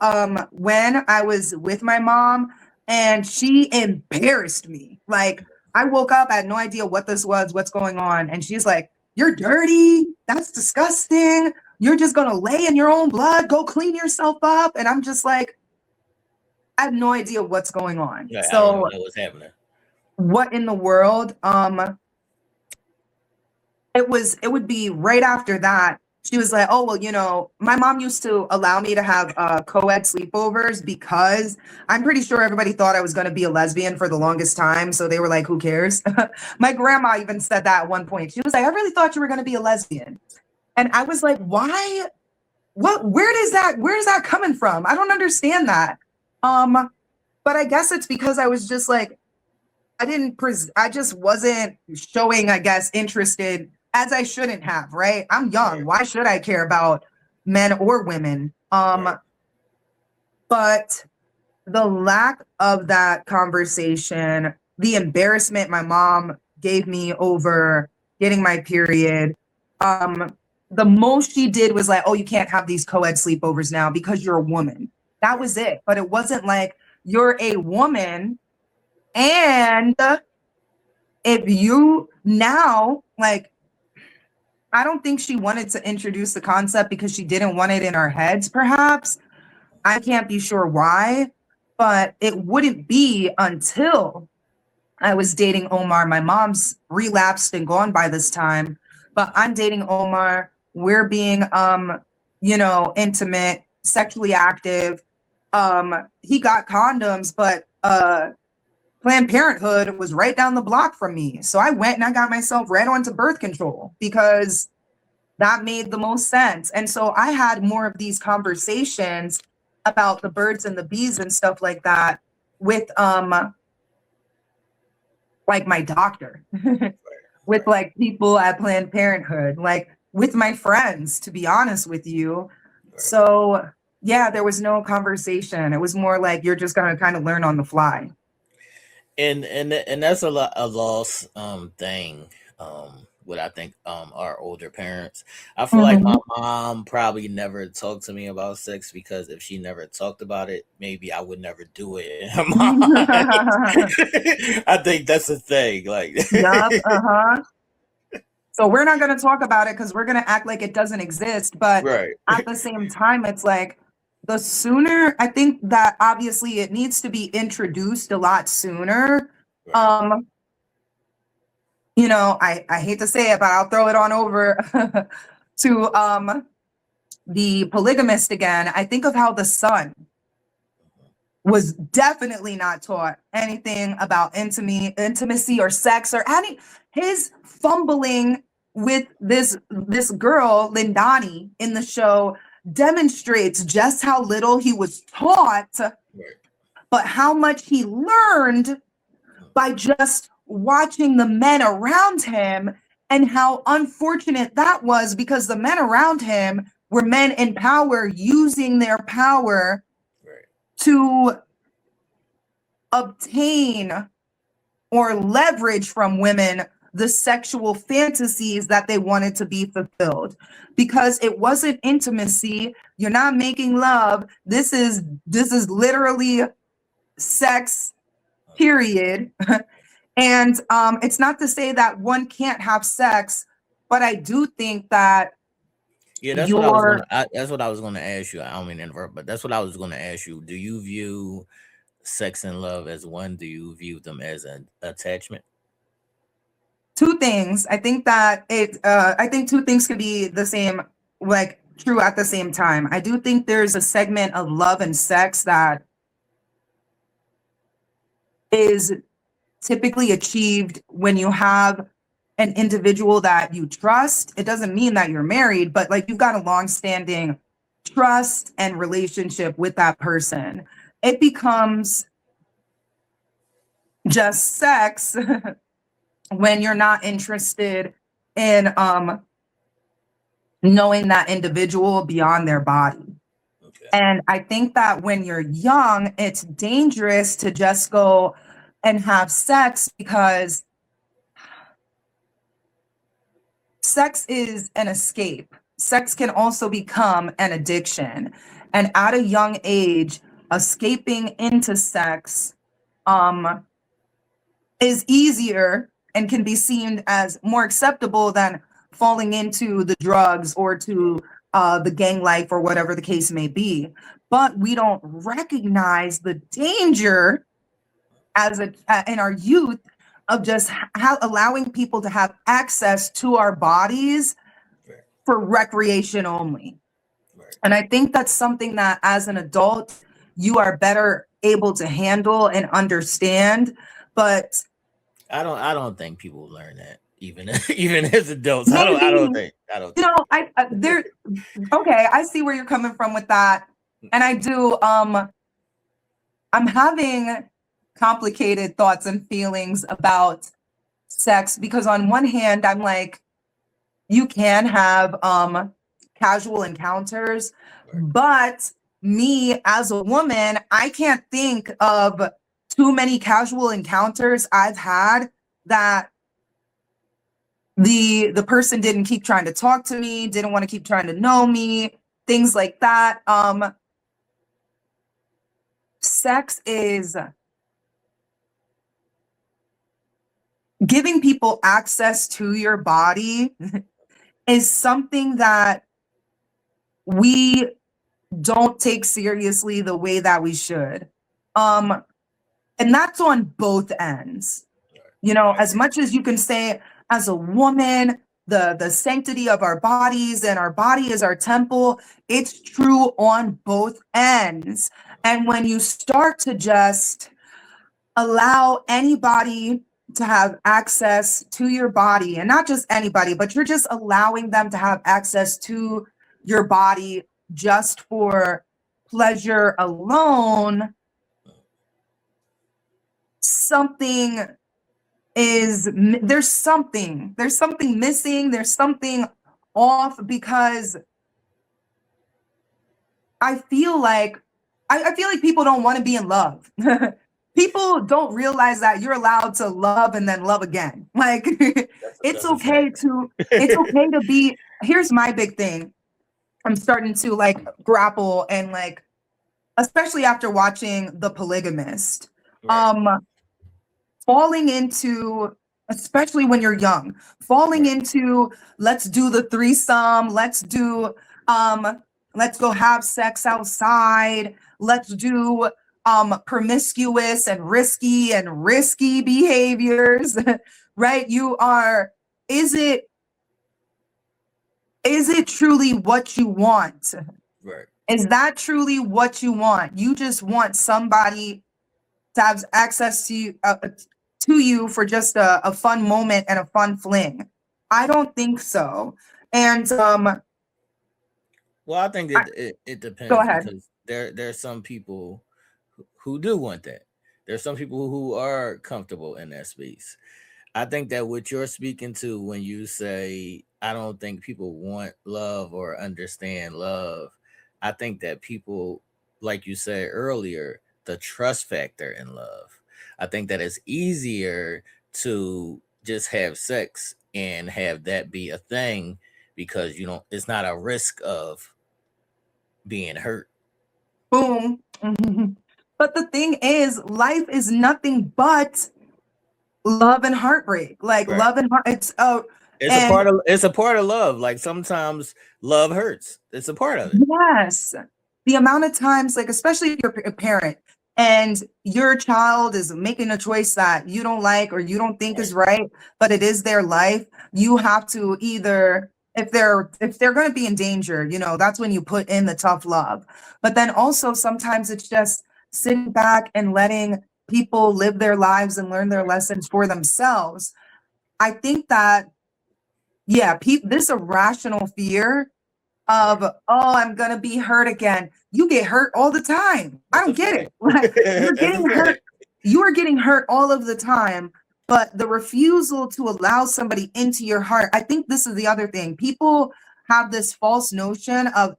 when I was with my mom, and she embarrassed me. Like, I woke up, I had no idea what this was, what's going on. And she's like, you're dirty. That's disgusting. You're just gonna lay in your own blood. Go clean yourself up. And I'm just like, I have no idea what's going on. Like, I don't So know what's happening. what in the world? It would be right after that. She was like, oh, well, you know, my mom used to allow me to have co-ed sleepovers because I'm pretty sure everybody thought I was going to be a lesbian for the longest time. So they were like, who cares? My grandma even said that at one point. She was like, I really thought you were going to be a lesbian. And I was like, why? Where is that coming from? I don't understand that. But I guess it's because I was just like, I just wasn't showing, I guess, interested as I shouldn't have, right? I'm young. Right. Why should I care about men or women? Right. But the lack of that conversation, the embarrassment my mom gave me over getting my period, the most she did was like, oh, you can't have these co-ed sleepovers now because you're a woman. That was it. But it wasn't like you're a woman and if you now, like, I don't think she wanted to introduce the concept because she didn't want it in our heads, perhaps. I can't be sure why, but it wouldn't be until I was dating Omar. My mom's relapsed and gone by this time, but I'm dating Omar. We're being, intimate, sexually active. He got condoms, but Planned Parenthood was right down the block from me. So I went and I got myself right onto birth control because that made the most sense. And so I had more of these conversations about the birds and the bees and stuff like that with like my doctor, with like people at Planned Parenthood, like with my friends, to be honest with you. So yeah, there was no conversation. It was more like you're just gonna kind of learn on the fly. And that's a lost thing, what I think our older parents. I feel like my Mhm. mom probably never talked to me about sex because if she never talked about it, maybe I would never do it in her mind. I think that's the thing. Like Yup, uh-huh. So we're not going to talk about it because we're going to act like it doesn't exist. But right. at the same time, it's like the sooner, I think that obviously it needs to be introduced a lot sooner. Right. I hate to say it, but I'll throw it on over to the polygamist again. I think of how the son was definitely not taught anything about intimacy or sex or any his fumbling with this girl Lindani in the show demonstrates just how little he was taught, Right. but how much he learned by just watching the men around him, and how unfortunate that was because the men around him were men in power using their power Right. to obtain or leverage from women the sexual fantasies that they wanted to be fulfilled, because it wasn't intimacy. You're not making love. This is literally sex, period. And it's not to say that one can't have sex, but I do think that Yeah, that's what I was your gonna. That's what I was gonna ask you. I don't mean to interrupt, but that's what I was gonna ask you. Do you view sex and love as one? Do you view them as an attachment? two things. I think two things could be the same, like true at the same time. I do think there's a segment of love and sex that is typically achieved when you have an individual that you trust. It doesn't mean that you're married, but like you've got a long-standing trust and relationship with that person. It becomes just sex when you're not interested in knowing that individual beyond their body. Okay. And I think that when you're young, it's dangerous to just go and have sex because sex is an escape. Sex can also become an addiction. And at a young age, escaping into sex is easier and can be seen as more acceptable than falling into the drugs or to the gang life or whatever the case may be. But we don't recognize the danger in our youth of just allowing people to have access to our bodies Right. for recreation only. Right. And I think that's something that as an adult, you are better able to handle and understand. But I don't think people learn that even even as adults. maybe, I don't think. okay, I see where you're coming from with that. And I do, I'm having complicated thoughts and feelings about sex because on one hand, I'm like, you can have casual encounters, Right. but me as a woman, I can't think of too many casual encounters I've had that the person didn't keep trying to talk to me, didn't want to keep trying to know me, things like that. Sex is giving people access to your body is something that we don't take seriously the way that we should. And that's on both ends. You know, I as agree. much as you can say as a woman, the sanctity of our bodies and our body is our temple, it's true on both ends. And when you start to just allow anybody to have access to your body, and not just anybody, but you're just allowing them to have access to your body just for pleasure alone, something there's something missing, there's something off, because I feel like I feel like people don't want to be in love. People don't realize that you're allowed to love and then love again. Like it's That's a okay fact. to be. Here's my big thing. I'm starting to like grapple and like, especially after watching The Polygamist. Right. Um falling into, especially when you're young, falling Right. into, let's do the threesome, let's go have sex outside, let's do promiscuous and risky behaviors. Right? You are, is it truly what you want? Right. Is that truly what you want? You just want somebody to have access to you for just a fun moment and a fun fling. I don't think so. And Well, I think I, it go depends ahead. because there's some people who do want that. There's some people who are comfortable in that space. I think that what you're speaking to when you say, I don't think people want love or understand love, I think that people, like you said earlier, the trust factor in love. I think that it's easier to just have sex and have that be a thing because it's not a risk of being hurt. Boom. But the thing is, life is nothing but love and heartbreak. Like Right. love and heart. It's a And part of love. Like sometimes love hurts. It's a part of it. yes. The amount of times, like, especially if you're a parent and your child is making a choice that you don't like or you don't think Right. is right, but it is their life, you have to either, if they're going to be in danger, that's when you put in the tough love. But then also sometimes it's just sitting back and letting people live their lives and learn their Right. lessons for themselves. I think that, yeah, this irrational fear Right. of, oh, I'm gonna be hurt again. You get hurt all the time. I That's a don't get it. fact. Like, you're That's a getting hurt. fact. You are getting hurt all of the time. But the refusal to allow somebody into your heart, I think this is the other thing. People have this false notion of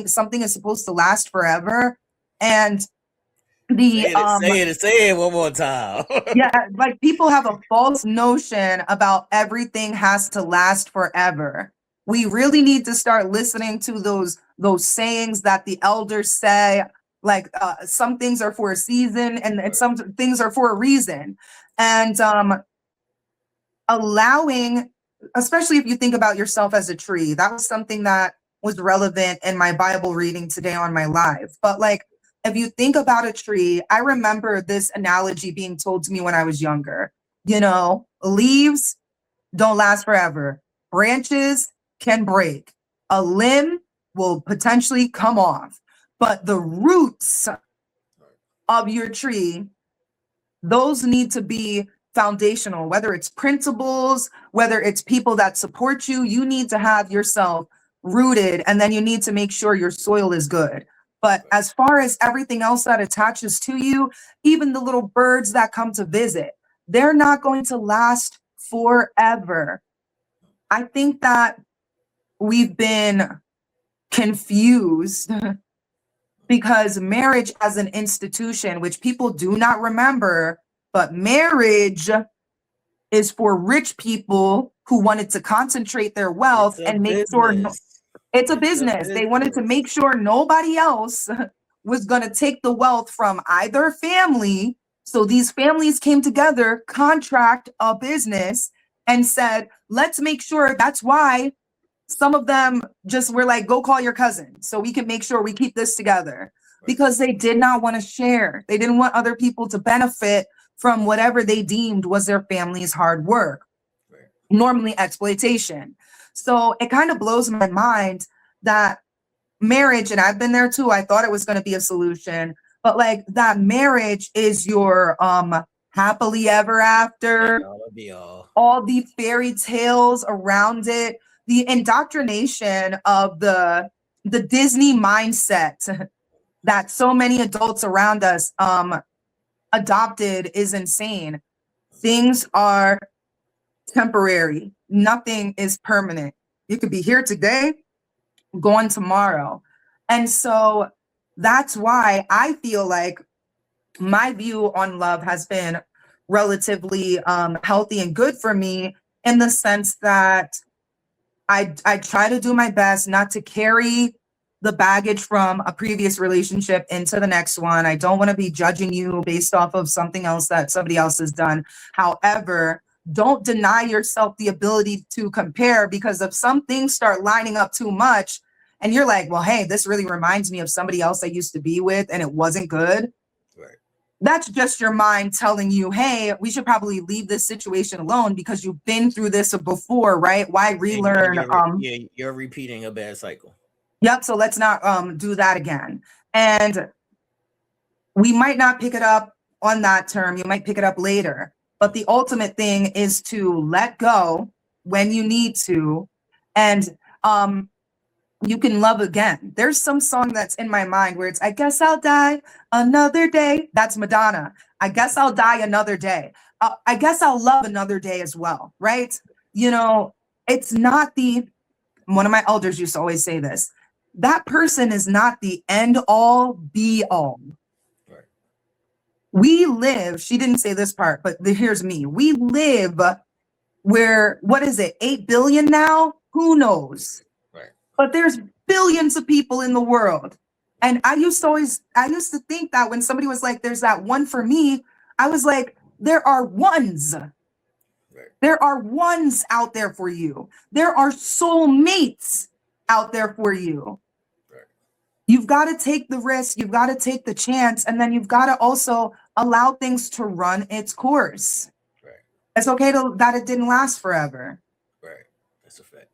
something is supposed to last forever. And the Say it one more time. yeah, like people have a false notion about everything has to last forever. We really need to start listening to those sayings that the elders say, like some things are for a season and Right. some things are for a reason. And allowing, especially if you think about yourself as a tree, that was something that was relevant in my Bible reading today on my live. But like, if you think about a tree, I remember this analogy being told to me when I was younger. Leaves don't last forever. Branches can break. A limb will potentially come off. But the roots of your tree, those need to be foundational, whether it's principles, whether it's people that support you. You need to have yourself rooted, and then you need to make sure your soil is good. But as far as everything else that attaches to you, even the little birds that come to visit, they're not going to last forever. I think that we've been confused because marriage as an institution, which people do not remember, but marriage is for rich people who wanted to concentrate their wealth and make sure it's a business. They wanted to make sure nobody else was going to take the wealth from either family. So these families came together, contract a business, and said, let's make sure. That's why some of them just were like, go call your cousin so we can make sure we keep this together. Because they did not want to share. They didn't want other people to benefit from whatever they deemed was their family's hard work, normally exploitation. So it kind of blows my mind that marriage, and I've been there too, I thought it was going to be a solution, but like that marriage is your happily ever after, all the fairy tales around it, the indoctrination of the Disney mindset that so many adults around us adopted is insane. Things are temporary. Nothing is permanent. You could be here today, gone tomorrow. And so that's why I feel like my view on love has been relatively healthy and good for me, in the sense that I try to do my best not to carry the baggage from a previous relationship into the next one. I don't want to be judging you based off of something else that somebody else has done. However, don't deny yourself the ability to compare, because if some things start lining up too much and you're like, well, hey, this really reminds me of somebody else I used to be with and it wasn't good. Right. That's just your mind telling you, hey, we should probably leave this situation alone because you've been through this before, right? Why relearn? You're repeating a bad cycle. Yep. So let's not do that again. And we might not pick it up on that term. You might pick it up later. But the ultimate thing is to let go when you need to. And you can love again. There's some song that's in my mind where it's, I guess I'll die another day. That's Madonna. I guess I'll die another day. I guess I'll love another day as well. Right. You know, it's not one of my elders used to always say this. That person is not the end all be all. Right. We live, she didn't say this part, but here's me. We live where, what is it, 8 billion now? Who knows? Right. But there's billions of people in the world. And I used to think that when somebody was like, there's that one for me, I was like, there are ones. Right. There are ones out there for you. There are soulmates out there for you. Right. You've got to take the risk. You've got to take the chance. And then you've got to also allow things to run its course. Right. It's okay that it didn't last forever. Right. That's a fact.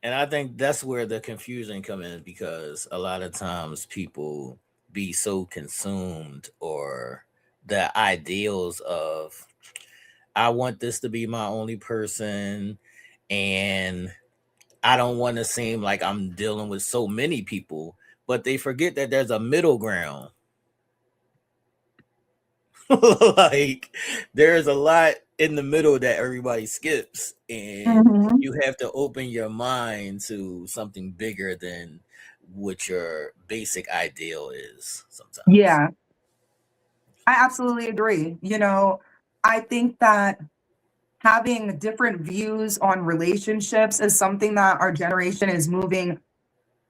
And I think that's where the confusion comes in, because a lot of times people be so consumed, or the ideals of, I want this to be my only person, and I don't want to seem like I'm dealing with so many people, but they forget that there's a middle ground. Like, there's a lot in the middle that everybody skips, and you have to open your mind to something bigger than what your basic ideal is sometimes. Yeah, I absolutely agree. You know, I think that having different views on relationships is something that our generation is moving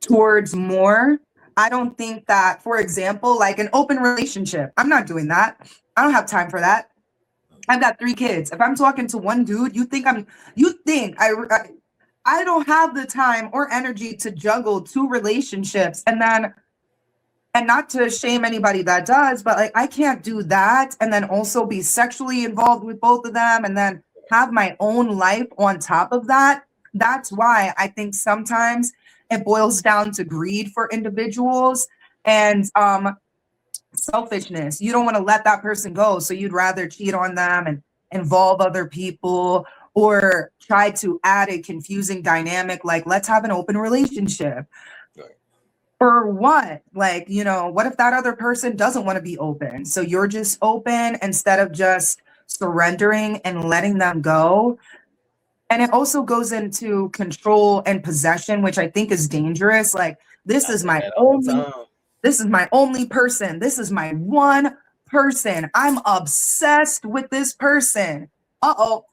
towards more. I don't think that, for example, like an open relationship, I'm not doing that. I don't have time for that. I've got 3 kids. If I'm talking to one dude, you think I don't have the time or energy to juggle 2 relationships, and not to shame anybody that does, but like, I can't do that and then also be sexually involved with both of them and then have my own life on top of that. That's why I think sometimes it boils down to greed for individuals and selfishness. You don't want to let that person go, so you'd rather cheat on them and involve other people, or try to add a confusing dynamic like, let's have an open relationship. Right. For what? Like, you know, what if that other person doesn't want to be open? So you're just open instead of just surrendering and letting them go. And it also goes into control and possession, which I think is dangerous. Like, this I is say my that all the only, time. this is my only person. This is my one person. I'm obsessed with this person. Uh-oh,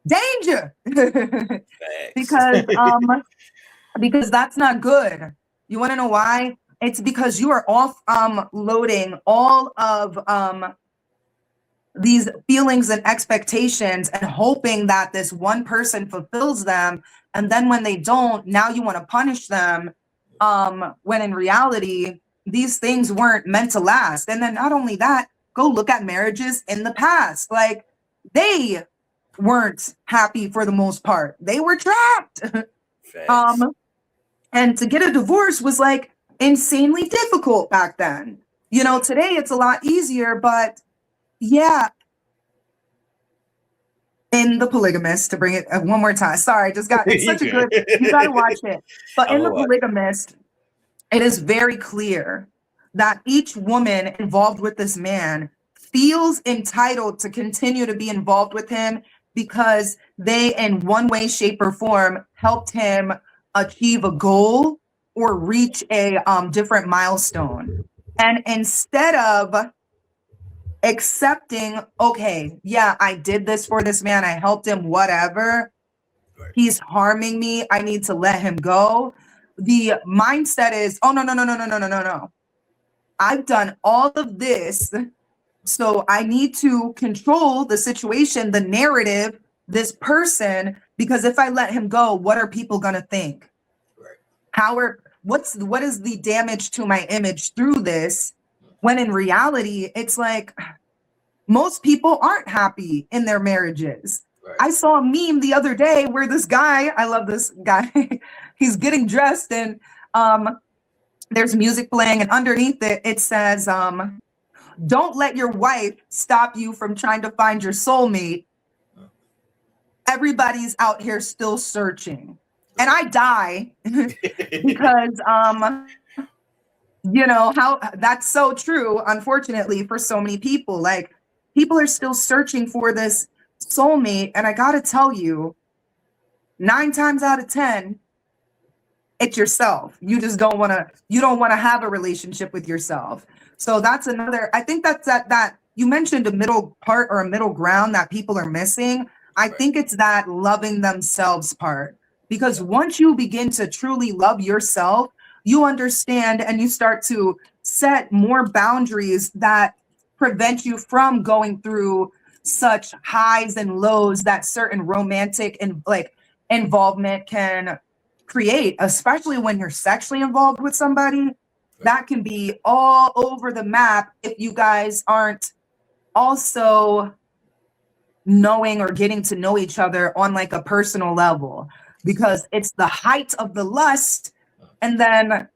danger. Facts. because because that's not good. You want to know why? It's because you are off loading all of these feelings and expectations and hoping that this one person fulfills them, and then when they don't, now you want to punish them, when in reality these things weren't meant to last. And then not only that, go look at marriages in the past. Like, they weren't happy for the most part. They were trapped. Facts. And to get a divorce was like insanely difficult back then. You know, today it's a lot easier, but yeah, in The Polygamist, to bring it one more time. Sorry, just got, it's such a good, you got to watch it. But in I'm The a watch. Polygamist, it is very clear that each woman involved with this man feels entitled to continue to be involved with him because they, in one way, shape, or form, helped him achieve a goal or reach a different milestone. And instead of accepting, okay, yeah, I did this for this man, I helped him, whatever, Right. he's harming me, I need to let him go. The mindset is, oh, no, no, no, no, no, no, no, no, no. I've done all of this, so I need to control the situation, the narrative, this person, because if I let him go, what are people gonna think? Right. What is the damage to my image through this? When in reality, it's like most people aren't happy in their marriages. Right. I saw a meme the other day where this guy, I love this guy, he's getting dressed and there's music playing, and underneath it, it says, don't let your wife stop you from trying to find your soulmate. Everybody's out here still searching. And I die because, you know, how that's so true, unfortunately, for so many people. Like, people are still searching for this soulmate. And I got to tell you, 9 times out of 10, it's yourself. You just don't want to have a relationship with yourself. So that's another, I think that's that you mentioned a middle part or a middle ground that people are missing. I think it's that loving themselves part, because once you begin to truly love yourself, you understand and you start to set more boundaries that prevent you from going through such highs and lows that certain romantic and like involvement can create, especially when you're sexually involved with somebody. That can be all over the map if you guys aren't also knowing or getting to know each other on like a personal level, because it's the height of the lust, and then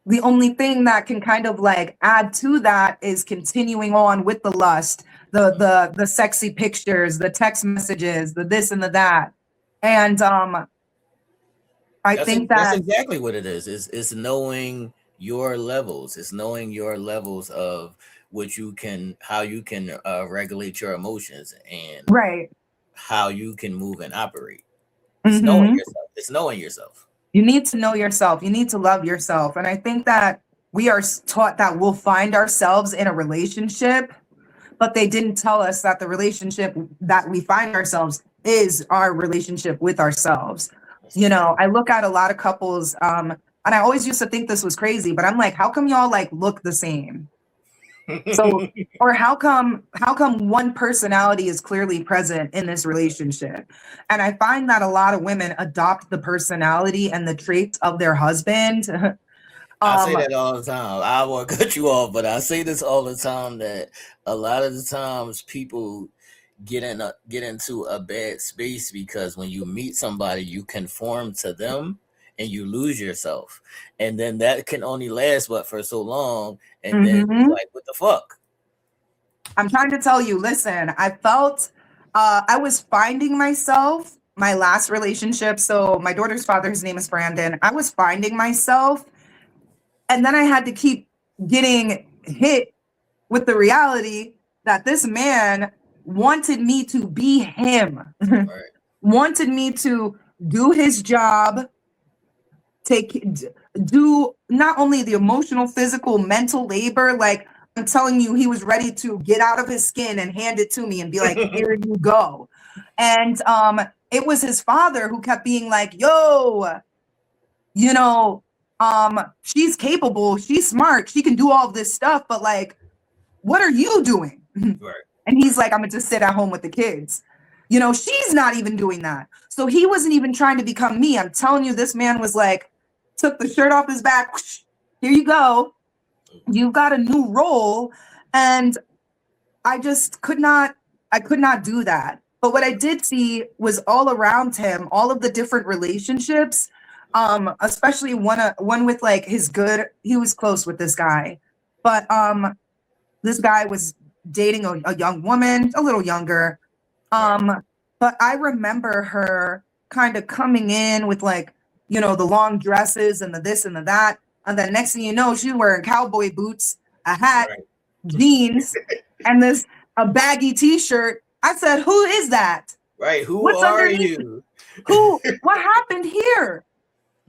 the only thing that can kind of like add to that is continuing on with the lust, the sexy pictures, the text messages, the this and the that. And I think That's that, exactly what it is. It's knowing your levels. It's knowing your levels of what you can, how you can regulate your emotions and right. how you can move and operate. It's knowing Mhm. yourself. It's knowing yourself. You need to know yourself. You need to love yourself. And I think that we are taught that we'll find ourselves in a relationship, but they didn't tell us that the relationship that we find ourselves is our relationship with ourselves. You know, I look at a lot of couples, and I always used to think this was crazy, but I'm like, how come y'all like look the same? So, or how come one personality is clearly present in this relationship? And I find that a lot of women adopt the personality and the traits of their husband. I say that all the time. I want to cut you off, but I say this all the time that a lot of the times people get into a bad space because when you meet somebody, you conform to them and you lose yourself, and then that can only last but for so long, and then it's like, what the fuck? I'm trying to tell you, listen, I felt I was finding myself my last relationship. So my daughter's father, his name is Brandon. I was finding myself And then I had to keep getting hit with the reality that this man wanted me to be him, Right. wanted me to do his job, do not only the emotional, physical, mental labor. Like, I'm telling you, he was ready to get out of his skin and hand it to me and be like, here you go. And it was his father who kept being like, yo, you know, she's capable, she's smart, she can do all of this stuff, but like, what are you doing? Right. And he's like, I'm gonna just sit at home with the kids. You know, she's not even doing that. So he wasn't even trying to become me. I'm telling you, this man was like, took the shirt off his back. Whoosh, here you go. You've got a new role. And I just could not do that. But what I did see was all around him, all of the different relationships, especially one with like he was close with this guy. But this guy was dating a young woman, a little younger. But I remember her kind of coming in with like, you know, the long dresses and the this and the that. And then next thing you know, she's wearing cowboy boots, a hat, Right. jeans, and a baggy t-shirt. I said, who is that? Right. Who What's are underneath? you? What happened here?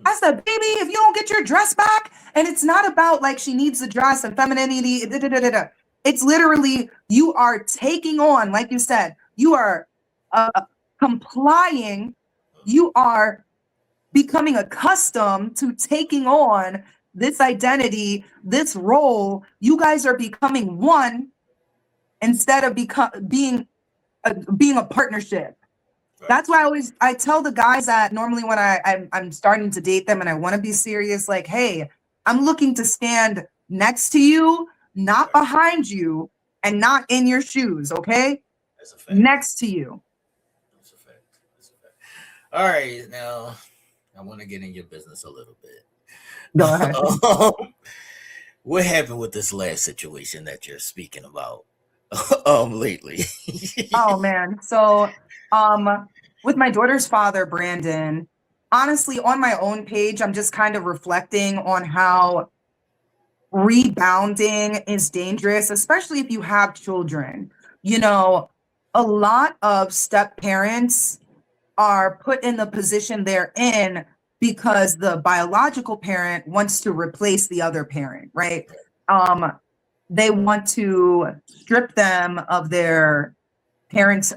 I said, baby, if you don't get your dress back, and it's not about like she needs the dress and femininity, it's literally you are taking on, like you said, you are complying, you are becoming accustomed to taking on this identity, this role. You guys are becoming one instead of being a partnership. That's why I tell the guys that normally when I'm starting to date them and I want to be serious, like, hey, I'm looking to stand next to you, not behind you, and not in your shoes, okay? That's a fact. Next to you. That's a fact. That's a fact. All right, now I want to get in your business a little bit. Go ahead. What happened with this last situation that you're speaking about lately? Oh man. So with my daughter's father, Brandon, honestly, on my own page, I'm just kind of reflecting on how rebounding is dangerous, especially if you have children. You know, a lot of step parents are put in the position they're in because the biological parent wants to replace the other parent, right? They want to strip them of their parents,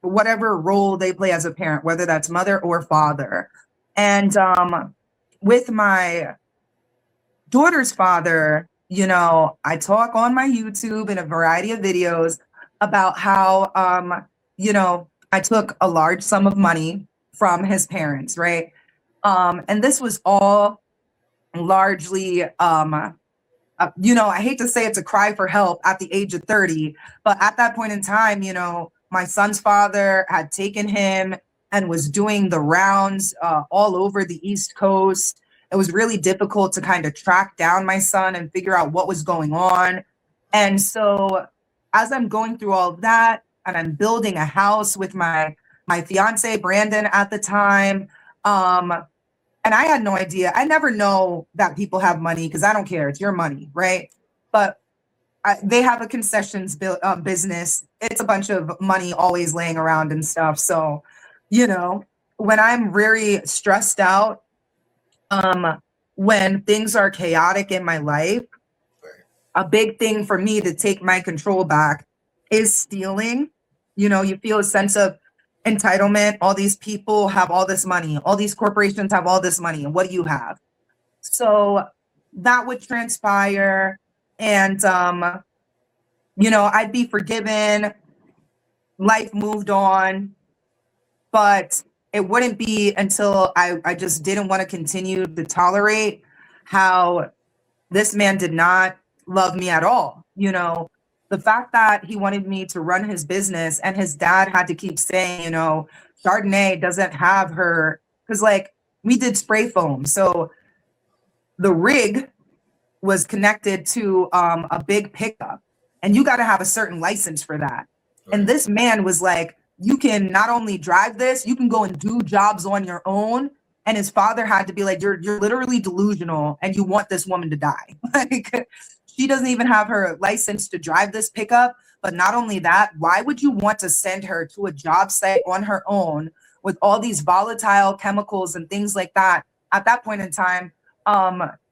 whatever role they play as a parent, whether that's mother or father. And with my daughter's father, you know, I talk on my YouTube in a variety of videos about how, you know, I took a large sum of money from his parents, right? And this was all largely, you know, I hate to say it's a cry for help at the age of 30, but at that point in time, you know, my son's father had taken him and was doing the rounds all over the East Coast. It was really difficult to kind of track down my son and figure out what was going on. And so as I'm going through all of that and I'm building a house with my fiance, Brandon, at the time, and I had no idea. I never know that people have money because I don't care. It's your money, right? But they have a concessions business. It's a bunch of money always laying around and stuff. So, you know, when I'm very stressed out, when things are chaotic in my life, a big thing for me to take my control back is stealing. You know, you feel a sense of entitlement. All these people have all this money. All these corporations have all this money. And what do you have? So that would transpire. And, you know, I'd be forgiven. Life moved on. But it wouldn't be until I just didn't want to continue to tolerate how this man did not love me at all. You know, the fact that he wanted me to run his business and his dad had to keep saying, you know, Chardonnay doesn't have her, because like we did spray foam. So the rig was connected to a big pickup and you got to have a certain license for that. Right. And this man was like, you can not only drive this, you can go and do jobs on your own. And his father had to be like, you're literally delusional and you want this woman to die. Like, she doesn't even have her license to drive this pickup. But not only that, why would you want to send her to a job site on her own with all these volatile chemicals and things like that? At that point in time,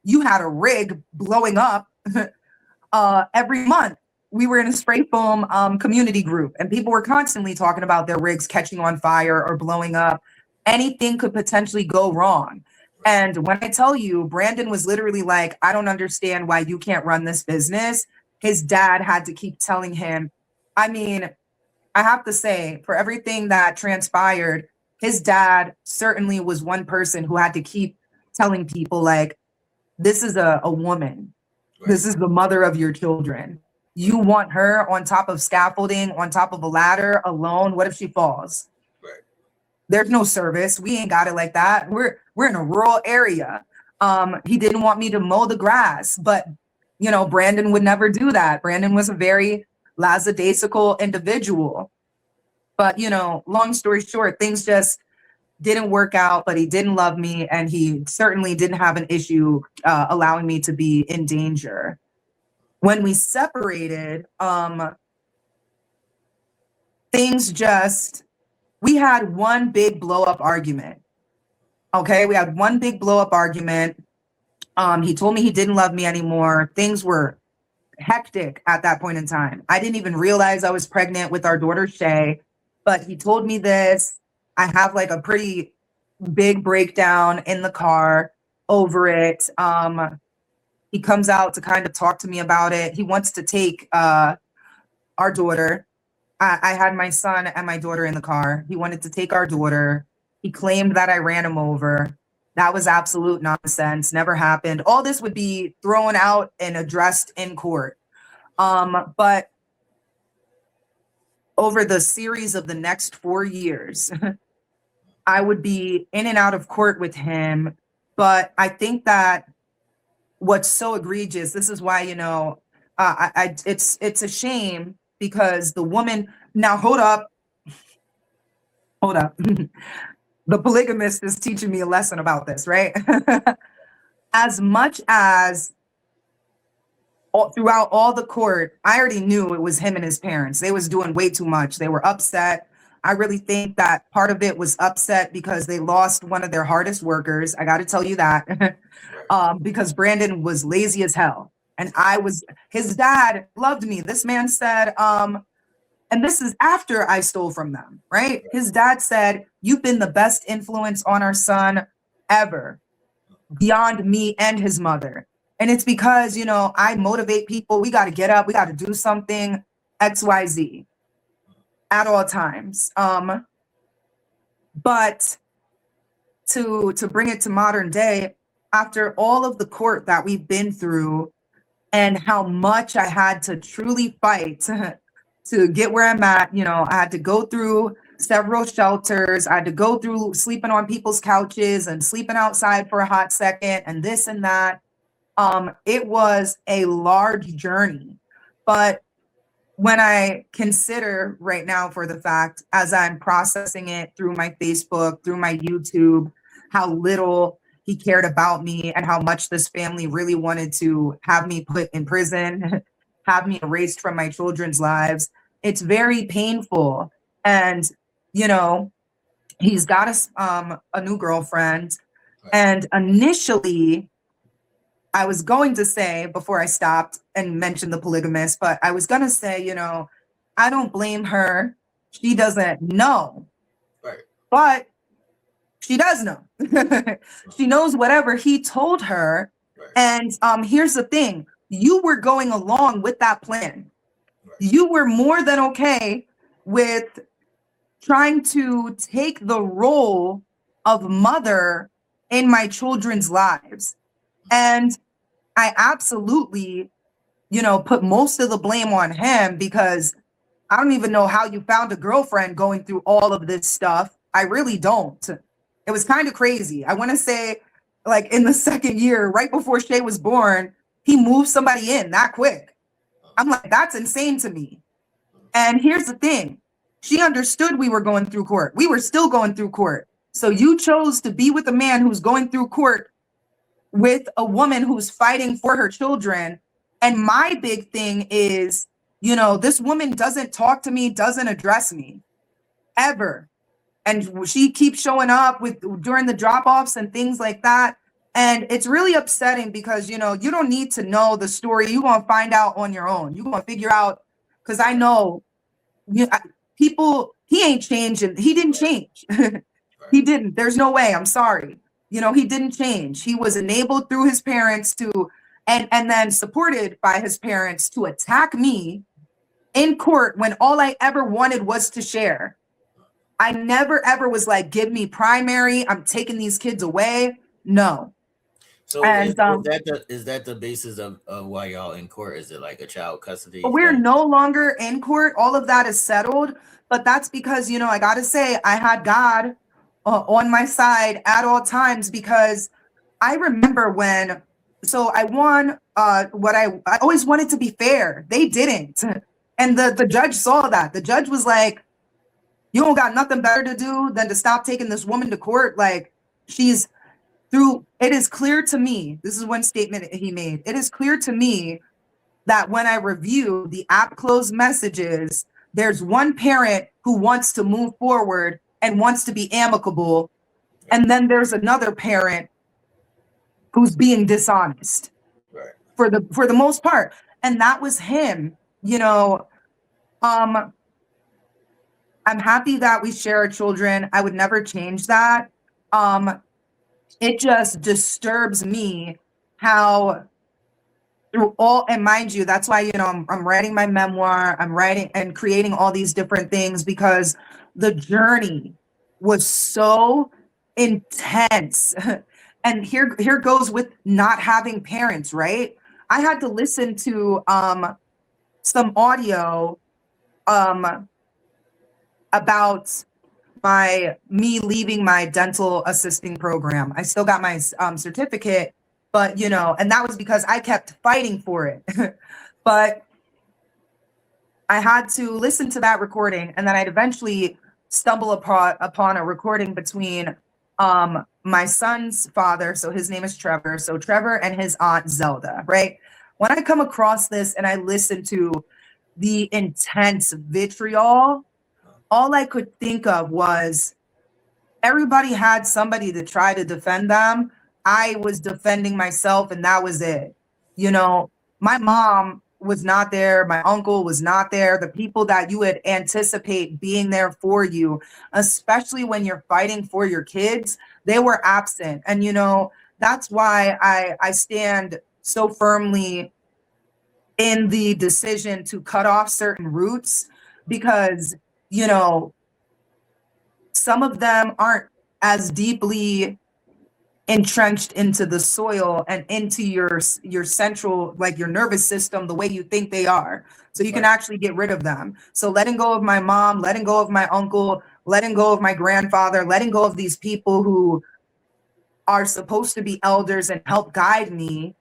you had a rig blowing up every month. We were in a spray foam community group, and people were constantly talking about their rigs catching on fire or blowing up. Anything could potentially go wrong. And when I tell you, Brandon was literally like, I don't understand why you can't run this business. His dad had to keep telling him. I mean, I have to say, for everything that transpired, his dad certainly was one person who had to keep telling people, like, this is a woman. This is the mother of your children. You want her on top of scaffolding, on top of a ladder alone? What if she falls? Right. There's no service. We ain't got it like that. We're in a rural area. He didn't want me to mow the grass, but Brandon would never do that. Brandon was a very lackadaisical individual. But long story short, things just didn't work out, but he didn't love me, and he certainly didn't have an issue allowing me to be in danger. When we separated, we had one big blow up argument. Okay, we had one big blow up argument. He told me he didn't love me anymore. Things were hectic at that point in time. I didn't even realize I was pregnant with our daughter, Shay, but he told me this. I have like a pretty big breakdown in the car over it. He comes out to kind of talk to me about it. He wants to take our daughter. I had my son and my daughter in the car. He wanted to take our daughter. He claimed that I ran him over. That was absolute nonsense. Never happened. All this would be thrown out and addressed in court. But over the series of the next 4 years, I would be in and out of court with him. But I think that what's so egregious, this is why, it's a shame, because the woman, now hold up. The polygamist is teaching me a lesson about this, right? As much as throughout all the court, I already knew it was him and his parents. They was doing way too much. They were upset. I really think that part of it was upset because they lost one of their hardest workers. I got to tell you that. Because Brandon was lazy as hell. And his dad loved me. This man said, and this is after I stole from them, right? His dad said, you've been the best influence on our son ever, beyond me and his mother. And it's because, I motivate people. We got to get up. We got to do something, XYZ, at all times. But to bring it to modern day, after all of the court that we've been through and how much I had to truly fight to get where I'm at, I had to go through several shelters. I had to go through sleeping on people's couches and sleeping outside for a hot second and this and that. It was a large journey. But when I consider right now, for the fact, as I'm processing it through my Facebook, through my YouTube, how little he cared about me and how much this family really wanted to have me put in prison, have me erased from my children's lives, it's very painful. And, he's got a new girlfriend. And initially, I was going to say, before I stopped and mentioned the polygamist, but I was going to say, I don't blame her. She doesn't know. Right. But she does know. She knows whatever he told her. Right. And here's the thing. You were going along with that plan. Right. You were more than okay with trying to take the role of mother in my children's lives. And I absolutely, put most of the blame on him, because I don't even know how you found a girlfriend going through all of this stuff. I really don't. It was kind of crazy. I want to say, like, in the second year, right before Shay was born, he moved somebody in that quick. I'm like, that's insane to me. And here's the thing. She understood we were going through court. We were still going through court. So you chose to be with a man who's going through court with a woman who's fighting for her children. And my big thing is, you know, this woman doesn't talk to me, doesn't address me ever. And she keeps showing up with during the drop-offs and things like that. And it's really upsetting because, you know, you don't need to know the story. You're going to find out on your own. You're going to figure out, because I know people, he ain't changing. He didn't change. He didn't. There's no way. I'm sorry. You know, he didn't change. He was enabled through his parents to, and then supported by his parents to attack me in court when all I ever wanted was to share. I never ever was like, give me primary. I'm taking these kids away. No. So And is that the basis of why y'all in court? Is it like a child custody we're thing? no longer in court. All of that is settled. But that's because, you know, I got to say, I had God on my side at all times, because I remember when, so I won what I always wanted to be fair. They didn't. And the judge saw that. The judge was like, you don't got nothing better to do than to stop taking this woman to court. Like, she's through, it is clear to me, this is one statement he made. It is clear to me that when I review the app closed messages, there's one parent who wants to move forward and wants to be amicable. And then there's another parent who's being dishonest, Right. for the most part. And that was him, you know. I'm happy that we share our children. I would never change that. It just disturbs me how through all, and mind you, that's why, you know, I'm writing my memoir, I'm writing and creating all these different things, because the journey was so intense. And here goes with not having parents, right? I had to listen to some audio about me leaving my dental assisting program. I still got my certificate, but, you know, and that was because I kept fighting for it. But I had to listen to that recording, and then I'd eventually stumble upon a recording between my son's father, so his name is Trevor, so Trevor and his aunt Zelda, right? When I come across this and I listen to the intense vitriol, all I could think of was everybody had somebody to try to defend them. I was defending myself, and that was it. You know, my mom was not there. My uncle was not there. The people that you would anticipate being there for you, especially when you're fighting for your kids, they were absent. And, you know, that's why I stand so firmly in the decision to cut off certain routes, because, you know, some of them aren't as deeply entrenched into the soil and into your central, like your nervous system, the way you think they are. So you can actually get rid of them. So letting go of my mom, letting go of my uncle, letting go of my grandfather, letting go of these people who are supposed to be elders and help guide me,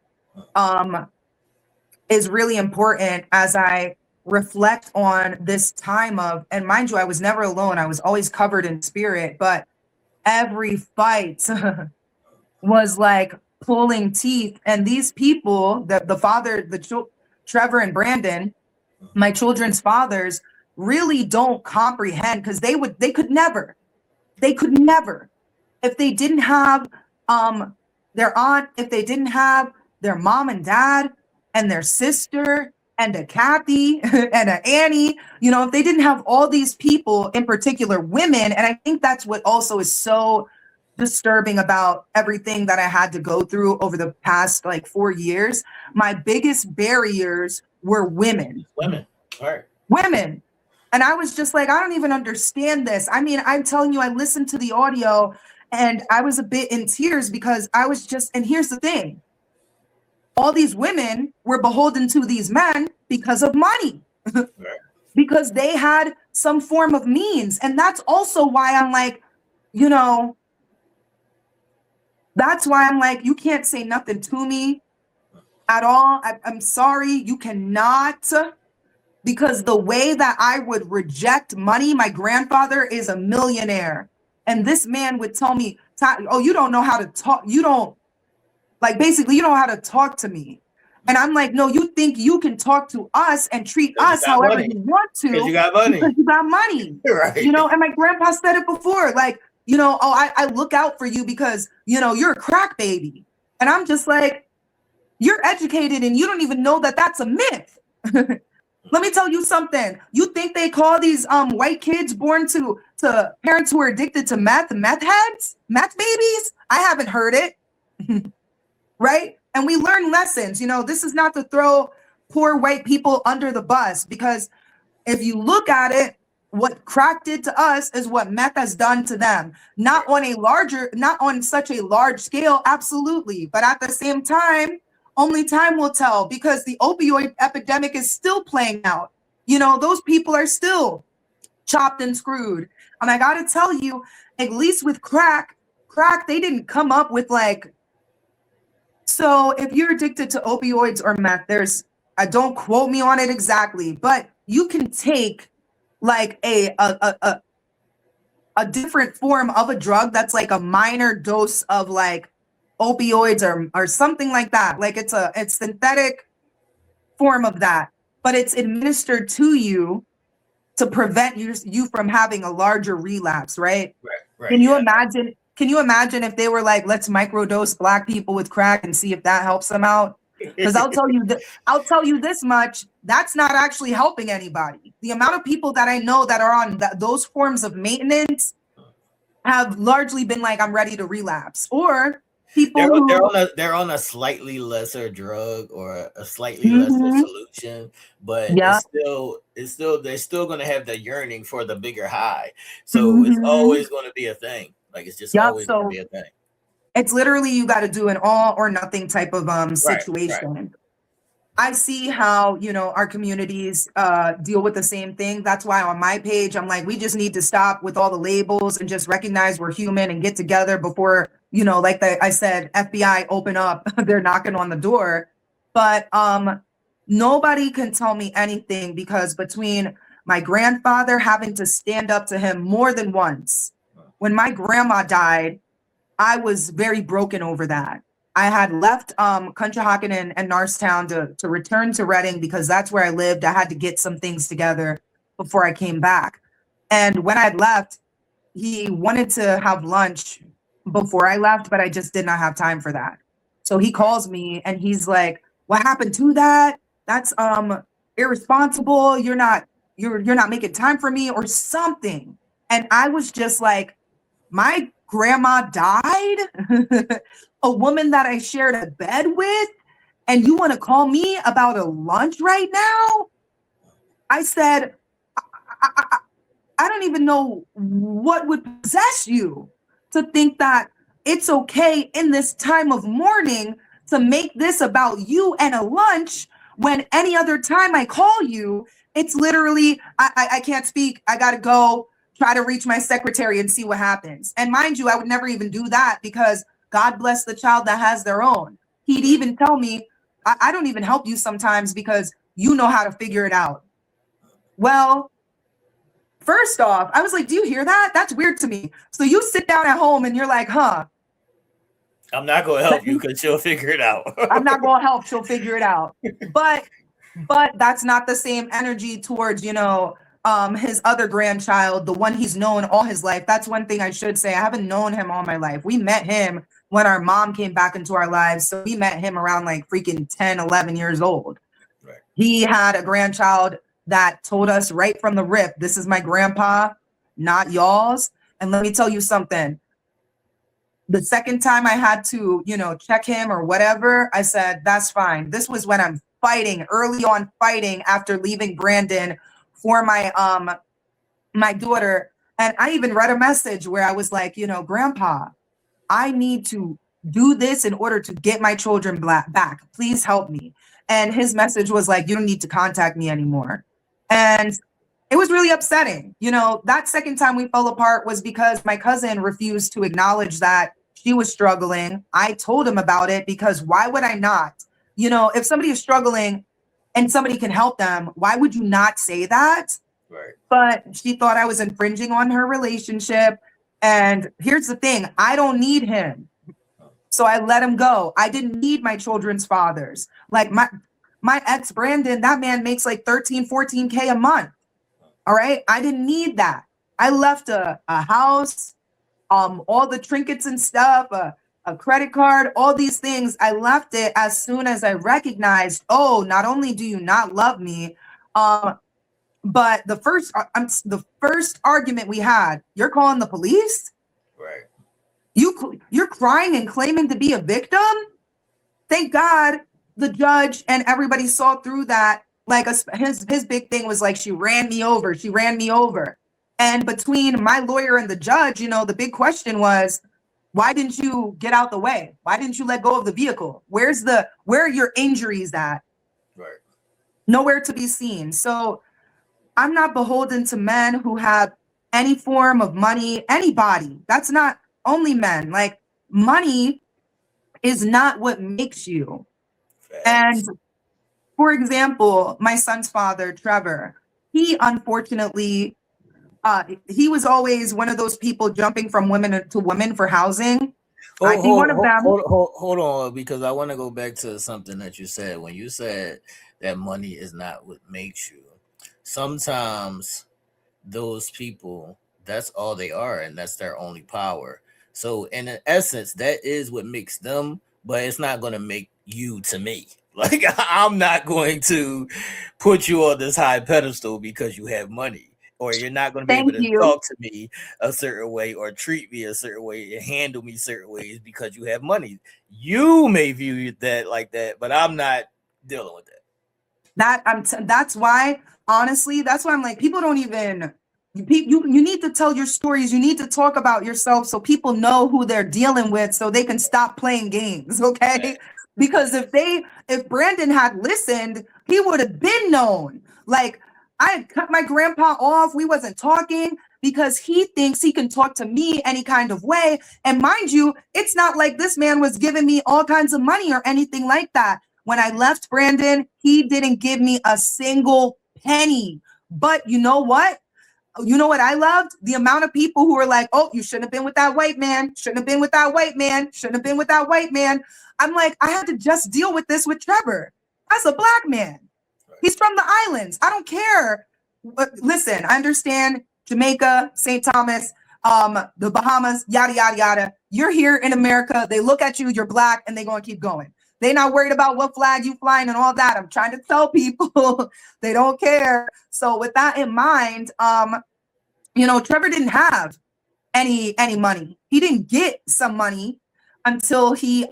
is really important as I reflect on this time of, and mind you, I was never alone. I was always covered in spirit, but every fight was like pulling teeth. And these people, the father, Trevor and Brandon, my children's fathers, really don't comprehend, because they could never, if they didn't have their aunt, if they didn't have their mom and dad and their sister and a Kathy and a Annie, you know, if they didn't have all these people, in particular women. And I think that's what also is so disturbing about everything that I had to go through over the past like 4 years. My biggest barriers were women. Women, right? Women. And I was just like, I don't even understand this. I mean, I'm telling you, I listened to the audio and I was a bit in tears, because I was just, and here's the thing, all these women were beholden to these men because of money, Right. because they had some form of means. And that's also why I'm like, you know, that's why I'm like, you can't say nothing to me at all. I'm sorry, you cannot, because the way that I would reject money, my grandfather is a millionaire. And this man would tell me, oh, you don't know how to talk. You don't, like, basically, you don't know how to talk to me. And I'm like, no, you think you can talk to us and treat us however money. you want to Because you got money. because you got money. Right. You know, and my grandpa said it before, like, you know, oh, I look out for you because, you know, you're a crack baby. And I'm just like, you're educated and you don't even know that that's a myth. Let me tell you something. You think they call these white kids born to parents who are addicted to meth heads, meth babies? I haven't heard it. Right? And we learn lessons. You know, this is not to throw poor white people under the bus, because if you look at it, what crack did to us is what meth has done to them. Not on such a large scale, absolutely. But at the same time, only time will tell, because the opioid epidemic is still playing out. You know, those people are still chopped and screwed. And I got to tell you, at least with crack, they didn't come up with like, so if you're addicted to opioids or meth, don't quote me on it exactly, but you can take like a different form of a drug that's like a minor dose of like opioids or something like that. Like it's synthetic form of that, but it's administered to you to prevent you from having a larger relapse, right? Right. Can you imagine? Can you imagine if they were like, let's microdose Black people with crack and see if that helps them out? Because I'll tell you this much, that's not actually helping anybody. The amount of people that I know that are on those forms of maintenance have largely been like, I'm ready to relapse. Or people they're on a slightly lesser drug or a slightly lesser solution, but it's still they're still going to have the yearning for the bigger high. So it's always going to be a thing. Like it's just always going to be a thing. It's literally, you got to do an all or nothing type of situation. Right. I see how, you know, our communities deal with the same thing. That's why on my page, I'm like, we just need to stop with all the labels and just recognize we're human and get together before, you know, like I said, FBI open up, they're knocking on the door. But nobody can tell me anything, because between my grandfather having to stand up to him more than once, when my grandma died, I was very broken over that. I had left Conshohocken and Norristown to return to Reading because that's where I lived. I had to get some things together before I came back. And when I left, he wanted to have lunch before I left, but I just did not have time for that. So he calls me and he's like, what happened to that? That's irresponsible. You're not making time for me or something. And I was just like, my grandma died, a woman that I shared a bed with, and you want to call me about a lunch right now? I said, I don't even know what would possess you to think that it's okay in this time of mourning to make this about you and a lunch, when any other time I call you, it's literally, I can't speak, I gotta go try to reach my secretary and see what happens. And mind you, I would never even do that, because God bless the child that has their own. He'd even tell me, I don't even help you sometimes because you know how to figure it out. Well, first off, I was like, do you hear that? That's weird to me. So you sit down at home and you're like, huh? I'm not going to help you because she'll figure it out. I'm not going to help. She'll figure it out. But that's not the same energy towards, you know, his other grandchild, the one he's known all his life. That's one thing I should say. I haven't known him all my life. We met him when our mom came back into our lives. So we met him around like freaking 10, 11 years old. Right. He had a grandchild that told us right from the rip, this is my grandpa, not y'all's. And let me tell you something. The second time I had to, you know, check him or whatever, I said, that's fine. This was when I'm early on fighting after leaving Brandon for my my daughter. And I even read a message where I was like, you know, Grandpa, I need to do this in order to get my children back. Please help me. And his message was like, you don't need to contact me anymore. And it was really upsetting. You know, that second time we fell apart was because my cousin refused to acknowledge that she was struggling. I told him about it because why would I not? You know, if somebody is struggling and somebody can help them, why would you not say that? Right. But she thought I was infringing on her relationship. And here's the thing, I don't need him. So I let him go. I didn't need my children's fathers. Like my ex Brandon, that man makes like 13, 14K a month. All right. I didn't need that. I left a house, all the trinkets and stuff, a credit card, all these things. I left it as soon as I recognized, oh, not only do you not love me, but the first argument we had, you're calling the police? Right. You're crying and claiming to be a victim? Thank God the judge and everybody saw through that. Like his big thing was like, she ran me over. She ran me over. And between my lawyer and the judge, the big question was, why didn't you get out the way? Why didn't you let go of the vehicle? Where are your injuries at? Right. Nowhere to be seen. So I'm not beholden to men who have any form of money, anybody. That's not only men. Like, money is not what makes you. Facts. And for example, my son's father, Trevor, he unfortunately, he was always one of those people jumping from women to women for housing. I'd be one of them. Hold on, because I want to go back to something that you said. When you said that money is not what makes you, sometimes those people, that's all they are, and that's their only power. So in essence, that is what makes them, but it's not going to make you to me. Like, I'm not going to put you on this high pedestal because you have money, or you're not going to be able to talk to me a certain way or treat me a certain way and handle me certain ways because you have money. You may view that like that, but I'm not dealing with that. That's why, honestly, that's why I'm like, people don't even, you need to tell your stories. You need to talk about yourself so people know who they're dealing with so they can stop playing games, okay? Right. Because if Brandon had listened, he would have been known. Like, I had cut my grandpa off. We wasn't talking because he thinks he can talk to me any kind of way. And mind you, it's not like this man was giving me all kinds of money or anything like that. When I left Brandon, he didn't give me a single penny. But you know what? You know what I loved? The amount of people who were like, oh, you shouldn't have been with that white man. Shouldn't have been with that white man. Shouldn't have been with that white man. I'm like, I had to just deal with this with Trevor. That's a black man. He's from the islands. I don't care. But listen, I understand Jamaica, St. Thomas, the Bahamas, yada, yada, yada. You're here in America. They look at you, you're black, and they're going to keep going. They're not worried about what flag you flying and all that. I'm trying to tell people they don't care. So with that in mind, Trevor didn't have any money. He didn't get some money until he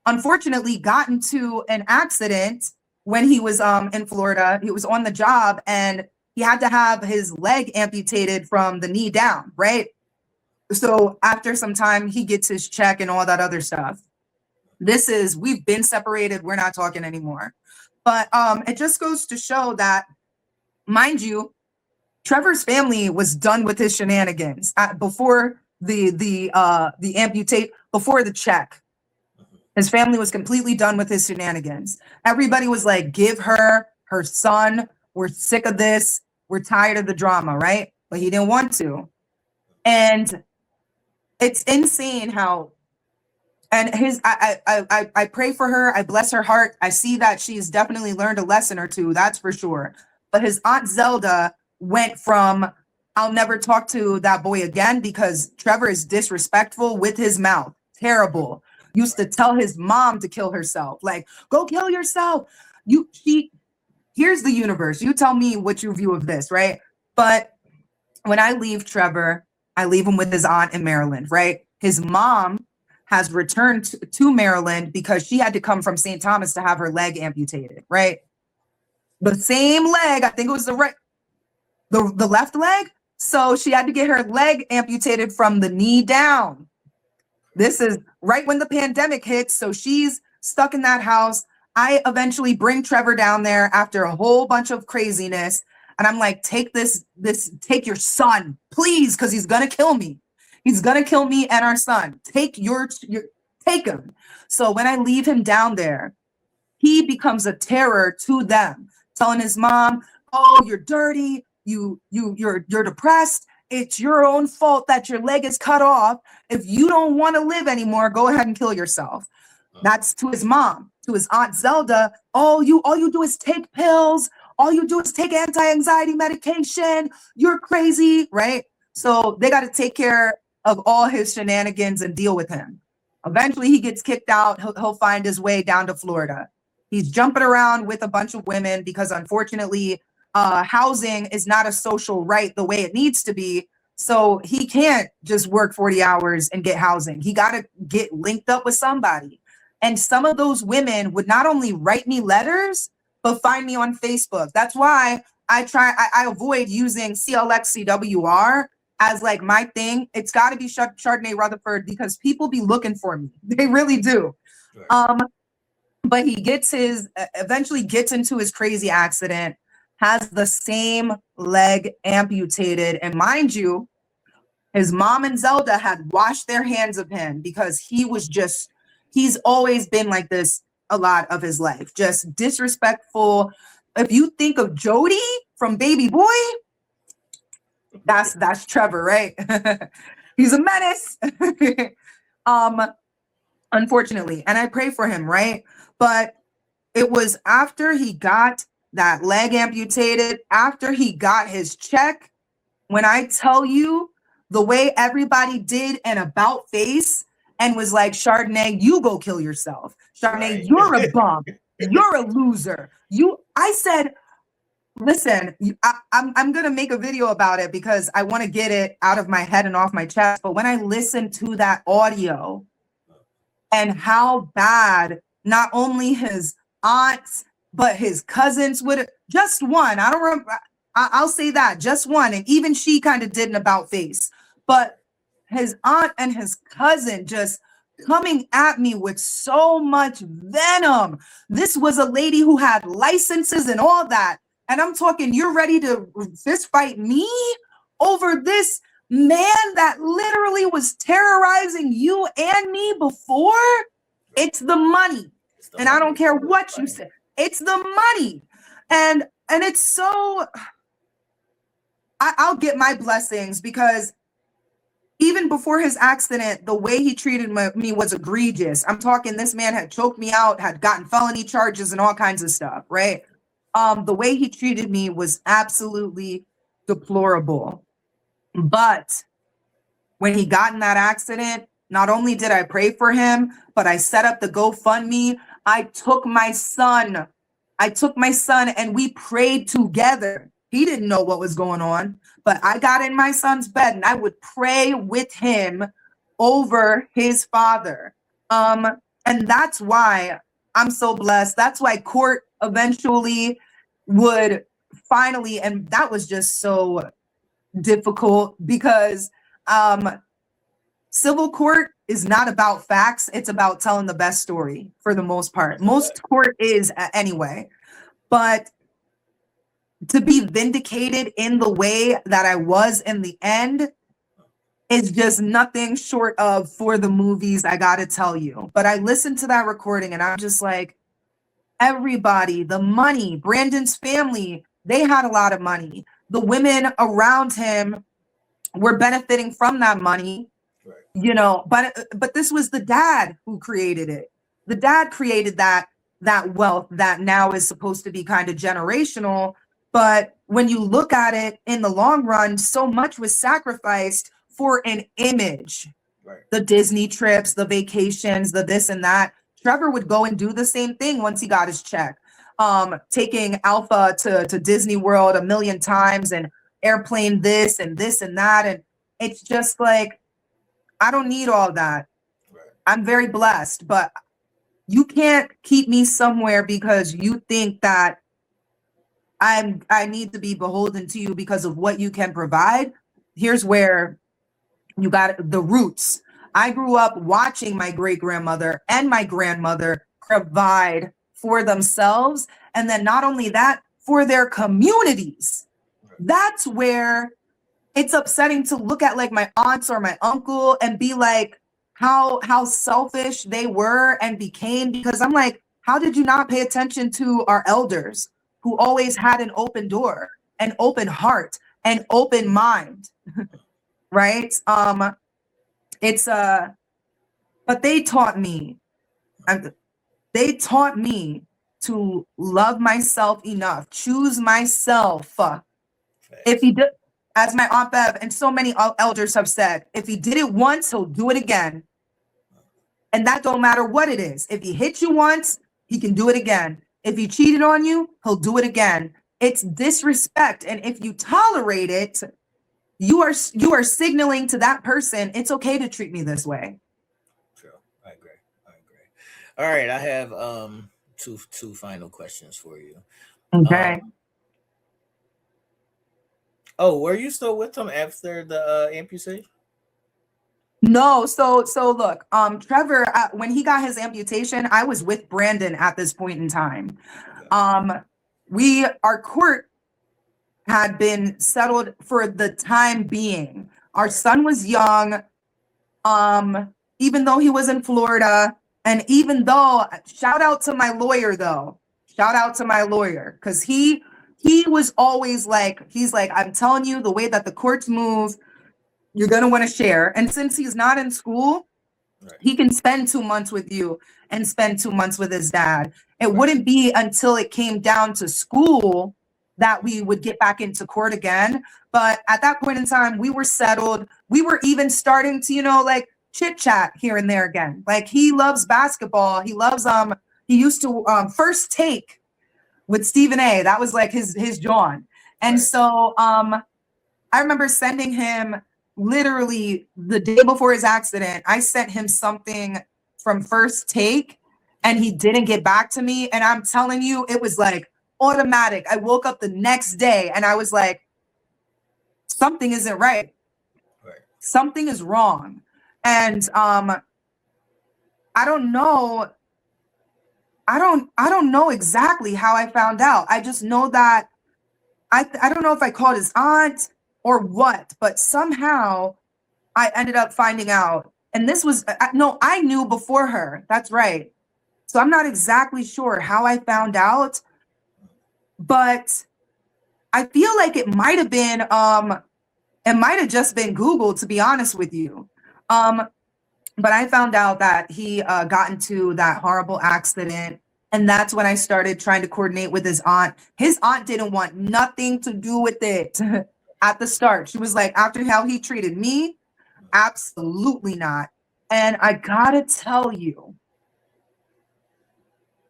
unfortunately got into an accident when he was in Florida. He was on the job and he had to have his leg amputated from the knee down, right? So after some time, he gets his check and all that other stuff. We've been separated. We're not talking anymore. But it just goes to show that, mind you, Trevor's family was done with his shenanigans before the before the check. His family was completely done with his shenanigans. Everybody was like, give her son. We're sick of this. We're tired of the drama, right? But he didn't want to. And it's insane how, and I pray for her. I bless her heart. I see that she's definitely learned a lesson or two. That's for sure. But his Aunt Zelda went from, I'll never talk to that boy again because Trevor is disrespectful with his mouth. Terrible. Used to tell his mom to kill herself. Like, go kill yourself. Here's the universe. You tell me what your view of this, right? But when I leave Trevor, I leave him with his aunt in Maryland, right? His mom has returned to Maryland because she had to come from St. Thomas to have her leg amputated, right? The same leg, I think it was the left leg. So she had to get her leg amputated from the knee down. This is right when the pandemic hits. So she's stuck in that house. I eventually bring Trevor down there after a whole bunch of craziness. And I'm like, take take your son, please, because he's going to kill me. He's going to kill me and our son. Take him. So when I leave him down there, he becomes a terror to them, telling his mom, oh, you're dirty. You're depressed. it's your own fault that your leg is cut off. If you don't want to live anymore, go ahead and kill yourself. That's to his mom. To his aunt Zelda, all you do is take pills. All you do is take anti-anxiety medication. You're crazy, right? So they got to take care of all his shenanigans and deal with him. Eventually, he gets kicked out. He'll find his way down to Florida. He's jumping around with a bunch of women because, unfortunately, housing is not a social right the way it needs to be. So he can't just work 40 hours and get housing. He got to get linked up with somebody. And some of those women would not only write me letters, but find me on Facebook. That's why I avoid using CLXCWR as like my thing. It's got to be Chardonnay Rutherford because people be looking for me. They really do. Right. But he eventually gets into his crazy accident, has the same leg amputated. And mind you, his mom and Zelda had washed their hands of him because he's always been like this a lot of his life, just disrespectful. If you think of Jody from Baby Boy, that's Trevor, right? He's a menace. Unfortunately, and I pray for him, right? But it was after he got that leg amputated, after he got his check, when I tell you the way everybody did an about face and was like, Chardonnay, you go kill yourself. Chardonnay, right. You're a bum. You're a loser. I said, listen, I'm going to make a video about it because I want to get it out of my head and off my chest. But when I listened to that audio and how bad not only his aunts, but his cousins would, just one, I don't remember, I'll say that, just one. And even she kind of did an about face. But his aunt and his cousin just coming at me with so much venom. This was a lady who had licenses and all that. And I'm talking, you're ready to fist fight me over this man that literally was terrorizing you and me before? It's the money. And I don't care what you say. It's the money. And it's so, I'll get my blessings because even before his accident, the way he treated me was egregious. I'm talking, this man had choked me out, had gotten felony charges and all kinds of stuff, right? The way he treated me was absolutely deplorable. But when he got in that accident, not only did I pray for him, but I set up the GoFundMe. I took my son and we prayed together. He didn't know what was going on, but I got in my son's bed and I would pray with him over his father. And that's why I'm so blessed. That's why court eventually would finally, and that was just so difficult because civil court is not about facts. It's about telling the best story for the most part. Most court is anyway, but to be vindicated in the way that I was in the end is just nothing short of for the movies, I gotta tell you. But I listened to that recording and I'm just like, everybody, the money, Brandon's family, they had a lot of money. The women around him were benefiting from that money, right. You know, but this was the dad who created it. The dad created that wealth that now is supposed to be kind of generational. But when you look at it in the long run, so much was sacrificed for an image. Right. The Disney trips, the vacations, the this and that. Trevor would go and do the same thing once he got his check. Taking Alpha to Disney World 1 million times and airplane this and that. And it's just like, I don't need all that. Right. I'm very blessed, but you can't keep me somewhere because you think that I need to be beholden to you because of what you can provide. Here's where you got the roots. I grew up watching my great-grandmother and my grandmother provide for themselves. And then not only that, for their communities. That's where it's upsetting to look at like my aunts or my uncle and be like, how selfish they were and became, because I'm like, how did you not pay attention to our elders who always had an open door, an open heart, an open mind? right? It's but they taught me, and they taught me to love myself enough, choose myself. If Facts. he did, as my Aunt Bev and so many elders have said, if he did it once, he'll do it again. And that don't matter what it is. If he hit you once, he can do it again. If he cheated on you, he'll do it again. It's disrespect. And if you tolerate it, you are signaling to that person, it's okay to treat me this way. True. I agree. I agree. All right, I have two final questions for you. Okay. Oh, were you still with him after the amputation? No, so look, Trevor, when he got his amputation, I was with Brandon at this point in time. Okay. Our court had been settled for the time being. Our son was young, even though he was in Florida, and even though, shout out to my lawyer though, shout out to my lawyer, because he was always like, he's like, I'm telling you, the way that the courts move, you're going to want to share. And since he's not in school, Right. he can spend 2 months with you and spend 2 months with his dad. It Right. wouldn't be until it came down to school that we would get back into court again. But at that point in time, we were settled. We were even starting to, like chit chat here and there again. Like he loves basketball. He loves, he used to First Take with Stephen A. That was like his John. And Right. so I remember sending him literally the day before his accident. I sent him something from First Take and he didn't get back to me. And I'm telling you, it was like automatic. I woke up the next day and I was like, something isn't right. Right. Something is wrong. And I don't know. I don't know exactly how I found out. I just know that I don't know if I called his aunt or what, but somehow I ended up finding out. And this was, no, I knew before her. That's right. So I'm not exactly sure how I found out, but I feel like it might have been, it might have just been Google, to be honest with you. But I found out that he got into that horrible accident. And that's when I started trying to coordinate with his aunt. His aunt didn't want nothing to do with it at the start. She was like, after how he treated me, absolutely not. And I gotta tell you,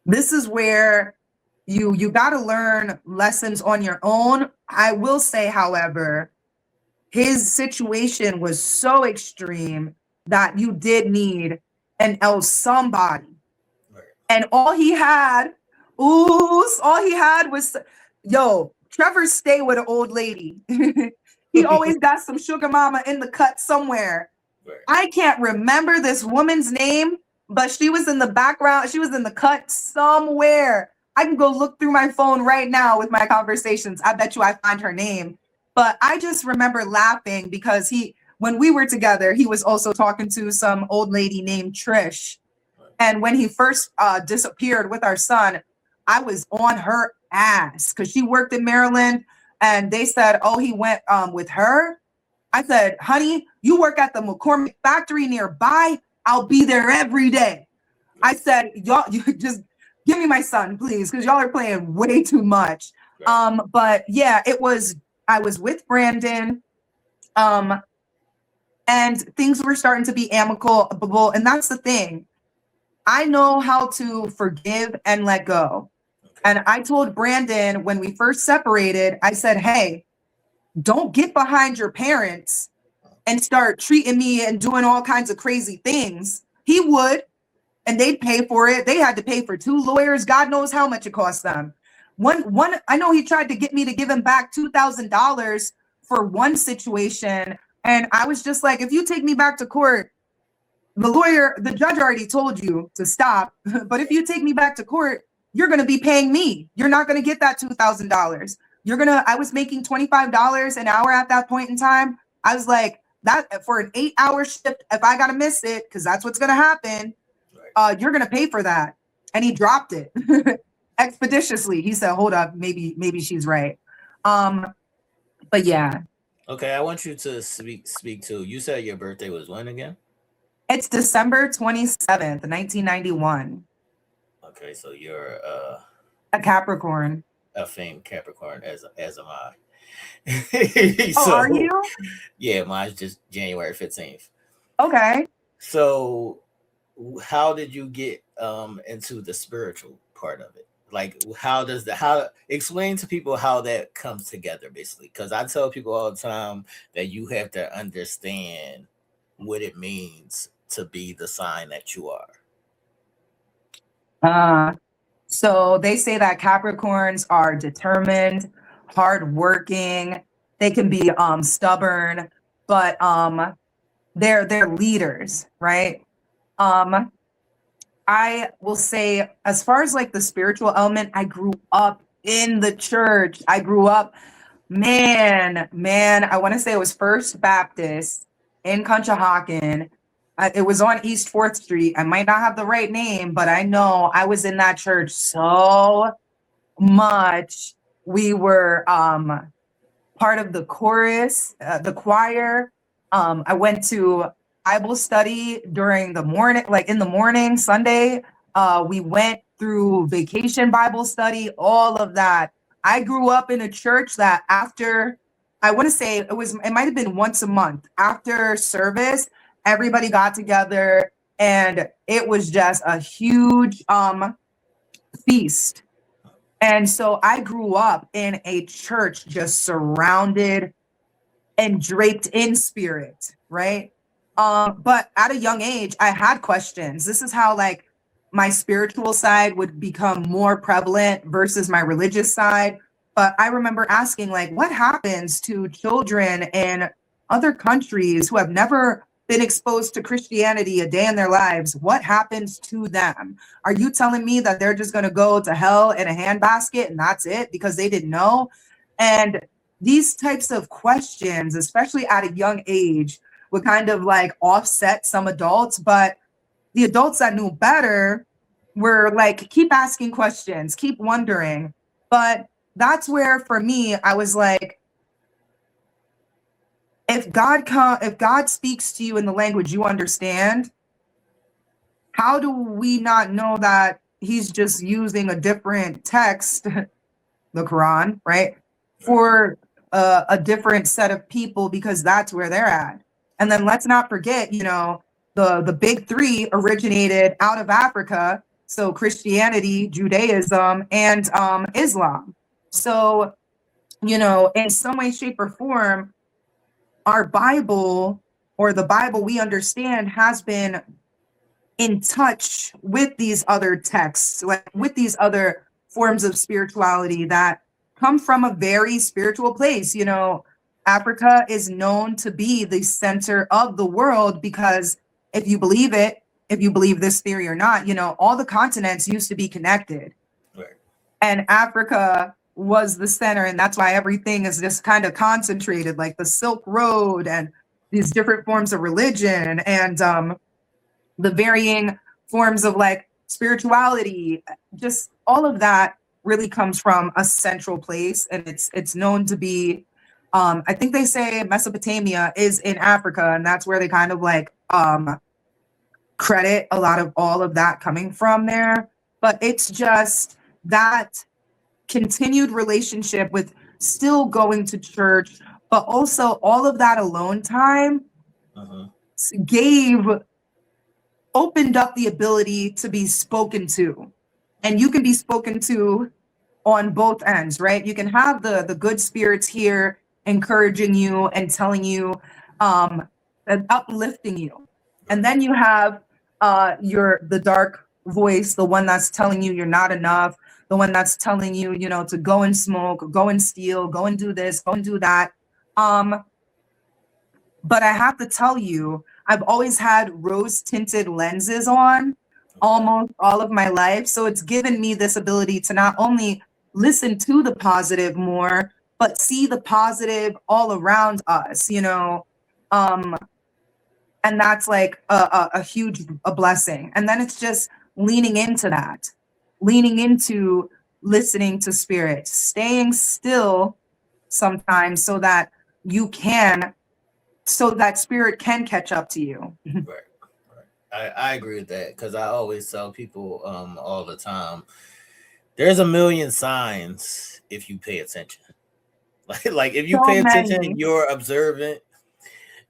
this is where you gotta learn lessons on your own. I will say, however, his situation was so extreme that you did need an somebody. Right. And all he had was, Trevor stay with an old lady. He always got some sugar mama in the cut somewhere. Right. I can't remember this woman's name, but she was in the background. She was in the cut somewhere. I can go look through my phone right now with my conversations. I bet you I find her name. But I just remember laughing because when we were together, he was also talking to some old lady named Trish. And when he first disappeared with our son, I was on her ass because she worked in Maryland. And they said, oh, he went with her. I said, honey, you work at the McCormick factory nearby. I'll be there every day. I said, y'all, you just give me my son, please, because y'all are playing way too much. But yeah, I was with Brandon. And things were starting to be amicable. And that's the thing. I know how to forgive and let go. Okay. And I told Brandon when we first separated, I said, hey, don't get behind your parents and start treating me and doing all kinds of crazy things. He would, and they'd pay for it. They had to pay for 2 lawyers. God knows how much it cost them. One, I know he tried to get me to give him back $2,000 for one situation. And I was just like, if you take me back to court, the judge already told you to stop. But if you take me back to court, you're going to be paying me. You're not going to get that $2,000. I was making $25 an hour at that point in time. I was like, that for an 8-hour shift, if I got to miss it, because that's what's going to happen, you're going to pay for that. And he dropped it expeditiously. He said, hold up, maybe she's right. But yeah. Okay, I want you to speak to. You said your birthday was when again? It's December 27th, 1991. Okay, so you're A Capricorn. a famed Capricorn, as am I. Oh, are So you? yeah, mine's just January 15th. Okay. So how did you get into the spiritual part of it? Like how does the how explain to people how that comes together basically? Because I tell people all the time that you have to understand what it means to be the sign that you are. Uh, so they say that Capricorns are determined, hardworking. They can be stubborn, but they're leaders, right? Um, I will say, as far as like the spiritual element, I grew up in the church. I grew up, man, I want to say it was First Baptist in Conshohocken. It was on East 4th Street. I might not have the right name, but I know I was in that church so much. We were part of the chorus, the choir. I went to Bible study during the morning, like in the morning, Sunday. We went through vacation Bible study, all of that. I grew up in a church that after, I want to say it might have been once a month after service, everybody got together and it was just a huge feast. And so I grew up in a church just surrounded and draped in spirit, right? But at a young age, I had questions. This is how like my spiritual side would become more prevalent versus my religious side. But I remember asking, like, what happens to children in other countries who have never been exposed to Christianity a day in their lives? What happens to them? Are you telling me that they're just going to go to hell in a handbasket and that's it because they didn't know? And these types of questions, especially at a young age, would kind of like offset some adults, but the adults that knew better were like, keep asking questions, keep wondering. But that's where for me, I was like, if God speaks to you in the language you understand, how do we not know that he's just using a different text, the Quran, right? For a different set of people because that's where they're at. And then let's not forget, the big three originated out of Africa. So Christianity, Judaism, and Islam. So, in some way, shape, or form, our Bible or the Bible we understand has been in touch with these other texts, like with these other forms of spirituality that come from a very spiritual place. Africa is known to be the center of the world because if you believe it, if you believe this theory or not, all the continents used to be connected. Right. And Africa was the center. And that's why everything is just kind of concentrated, like the Silk Road and these different forms of religion and the varying forms of like spirituality, just all of that really comes from a central place. And it's known to be, I think they say Mesopotamia is in Africa, and that's where they kind of like credit a lot of all of that coming from there. But it's just that continued relationship with still going to church, but also all of that alone time gave opened up the ability to be spoken to. And you can be spoken to on both ends, right? You can have the good spirits here encouraging you and telling you and uplifting you. And then you have the dark voice, the one that's telling you you're not enough, the one that's telling you, to go and smoke, go and steal, go and do this, go and do that. But I have to tell you, I've always had rose tinted lenses on almost all of my life. So it's given me this ability to not only listen to the positive more, but see the positive all around us, and that's like a huge blessing. And then it's just leaning into that, leaning into listening to spirit, staying still sometimes so that you can, so that spirit can catch up to you. Right. I agree with that because I always tell people all the time there's a million signs if you pay attention. Like if you So pay attention many. and you're observant,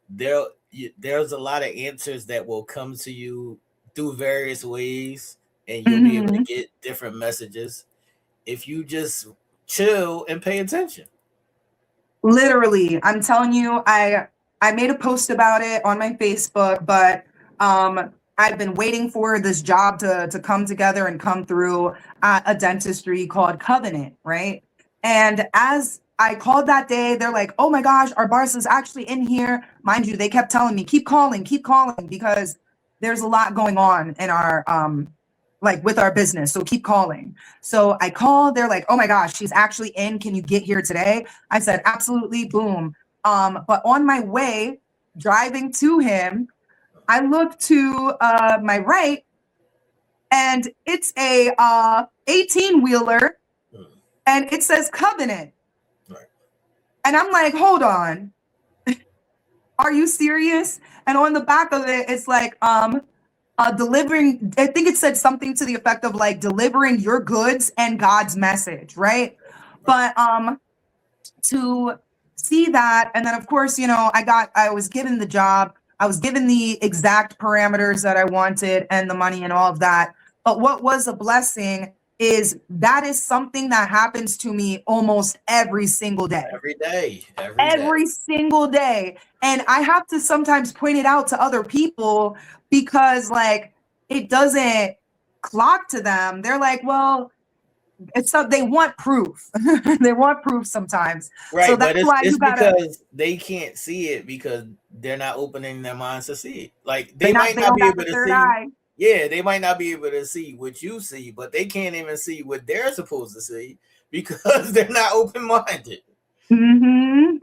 there's a lot of answers that will come to you through various ways, and you'll be able to Mhm. get different messages if you just chill and pay attention. Literally, I'm telling you, I made a post about it on my Facebook, but I've been waiting for this job to come together and come through at a dentistry called Covenant, right? And as I called that day, they're like, "Oh my gosh, our boss is actually in here." Mind you, they kept telling me, keep calling," because there's a lot going on in our like with our business. So keep calling. So I called, they're like, "Oh my gosh, she's actually in. Can you get here today?" I said, "Absolutely, boom." But on my way driving to him, I look to my right, and it's a 18-wheeler, Mm, and it says Covenant. right. And I'm like, "Hold on, are you serious?" And on the back of it, it's like delivering, I think it said something to the effect of like delivering your goods and God's message, right? Right. But to see that, and then of course, I was given the job, I was given the exact parameters that I wanted and the money and all of that. But what was a blessing is that is something that happens to me almost every single day. Every day. Every day. Every single day. And I have to sometimes point it out to other people because like it doesn't clock to them. They're like, "Well, it's so they want proof." They want proof sometimes. So Right, but that's it's why it's you gotta, because they can't see it because they're not opening their minds to see it. Like they might they not don't be got able the to third see, eye. yeah, they might not be able to see what you see, but they can't even see what they're supposed to see because they're not open minded. And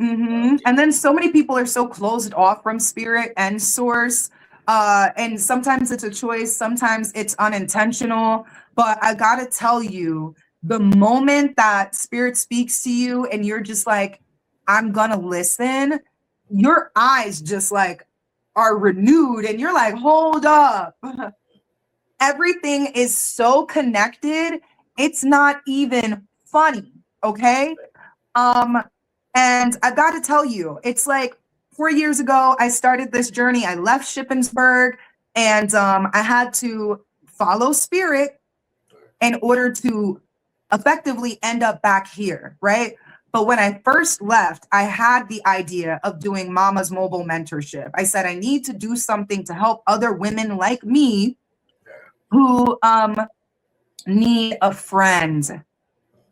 then so many people are so closed off from spirit and source. And sometimes it's a choice, sometimes it's unintentional. But I gotta tell you, the moment that spirit speaks to you and you're just like, "I'm gonna listen," your eyes just like are renewed and you're like, "Hold up." Everything is so connected, it's not even funny, okay? Um, and I've got to tell you, it's like 4 years ago, I started this journey. I left Shippensburg, and I had to follow spirit in order to effectively end up back here, right? But when I first left, I had the idea of doing Mama's Mobile Mentorship. I said, I need to do something to help other women like me who need a friend.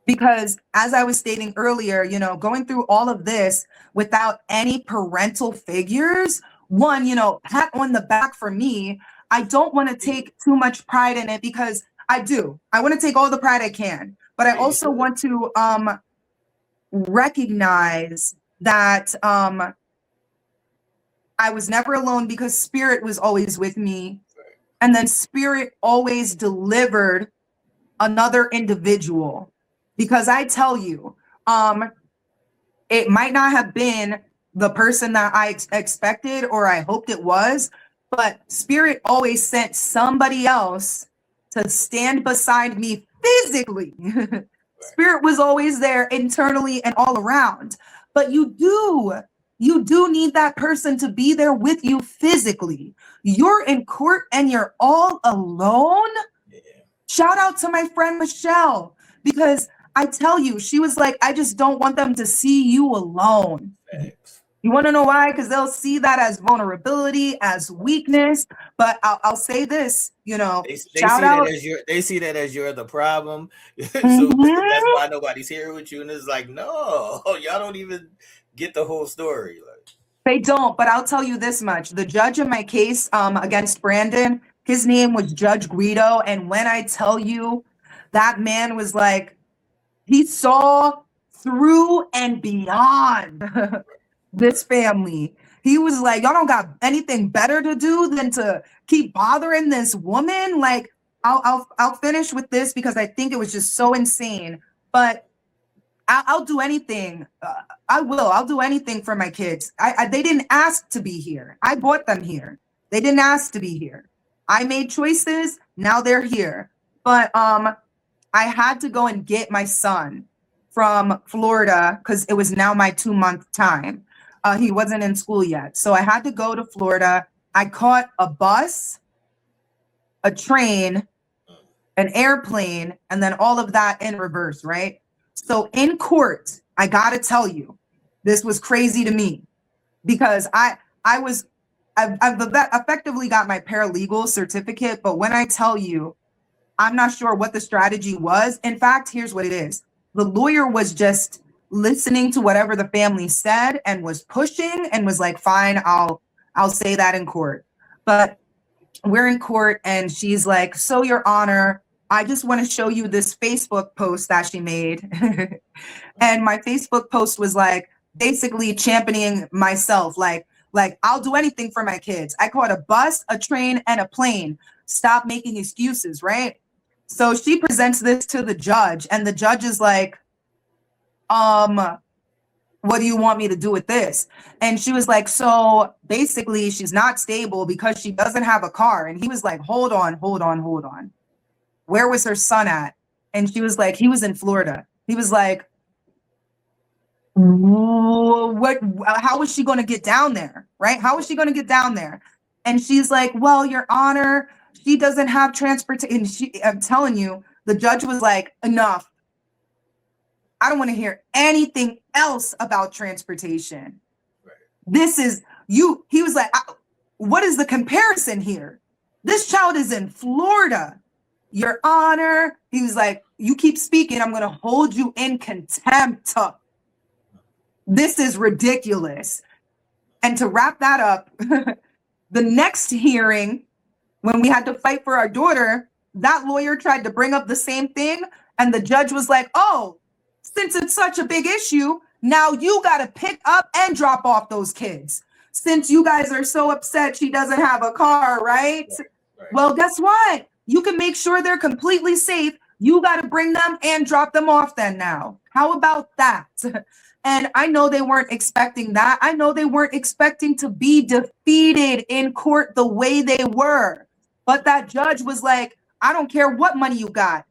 Because as I was stating earlier, going through all of this without any parental figures, one, pat on the back for me. I don't want to Yeah, take too much pride in it because I do. I want to take all the pride I can, but I you also should. want to recognize that I was never alone because spirit was always with me. And then spirit always delivered another individual. Because I tell you, it might not have been the person that I expected or I hoped it was, but spirit always sent somebody else to stand beside me physically. Spirit was always there internally and all around. But you do need that person to be there with you physically. You're in court and you're all alone. Yeah, Shout out to my friend Michelle, because I tell you, she was like, "I just don't want them to see you alone." facts. You want to know why? Because they'll see that as vulnerability, as weakness. But I'll say this, They shout see that out. as you're the problem. So that's Mhm. why nobody's here with you. And it's like, no, y'all don't even get the whole story. Like, They don't, but I'll tell you this much. The judge in my case against Brandon, his name was Judge Guido. And when I tell you, that man was like, he saw through and beyond this family. He was like, "Y'all don't got anything better to do than to keep bothering this woman." Like, I'll finish with this because I think it was just so insane. But I'll do anything. I'll do anything for my kids. They didn't ask to be here. I brought them here. They didn't ask to be here. I made choices. Now they're here. But I had to go and get my son from Florida because it was now my 2-month time. He wasn't in school yet. So I had to go to Florida. I caught a bus, a train, an airplane, and then all of that in reverse, right? So in court, I gotta tell you, this was crazy to me because I've effectively got my paralegal certificate, but when I tell you, I'm not sure what the strategy was. In fact, here's what it is. The lawyer was just listening to whatever the family said and was pushing and was like, fine, I'll say that in court. But we're in court and she's like, so Your Honor, I just want to show you this Facebook post that she made. And my Facebook post was like basically championing myself. Like I'll do anything for my kids. I caught a bus, a train, and a plane. Stop making excuses, right? So she presents this to the judge, and the judge is like, what do you want me to do with this? And she was like, so basically she's not stable because she doesn't have a car. And he was like, hold on. Where was her son at? And she was like, he was in Florida. He was like, what, how is she going to get down there? Right? How is she going to get down there? And she's like, well, Your Honor, she doesn't have transportation. I'm telling you, the judge was like, enough. I don't want to hear anything else about transportation. Right. This is you. He was like, what is the comparison here? This child is in Florida. Your Honor, he was like, you keep speaking, I'm going to hold you in contempt. This is ridiculous. And to wrap that up, the next hearing, when we had to fight for our daughter, that lawyer tried to bring up the same thing. And the judge was like, oh, since it's such a big issue, now you got to pick up and drop off those kids. Since you guys are so upset she doesn't have a car, right? Right. Well, guess what? You can make sure they're completely safe. You got to bring them and drop them off then now. How about that? And I know they weren't expecting that. I know they weren't expecting to be defeated in court the way they were. But that judge was like, I don't care what money you got.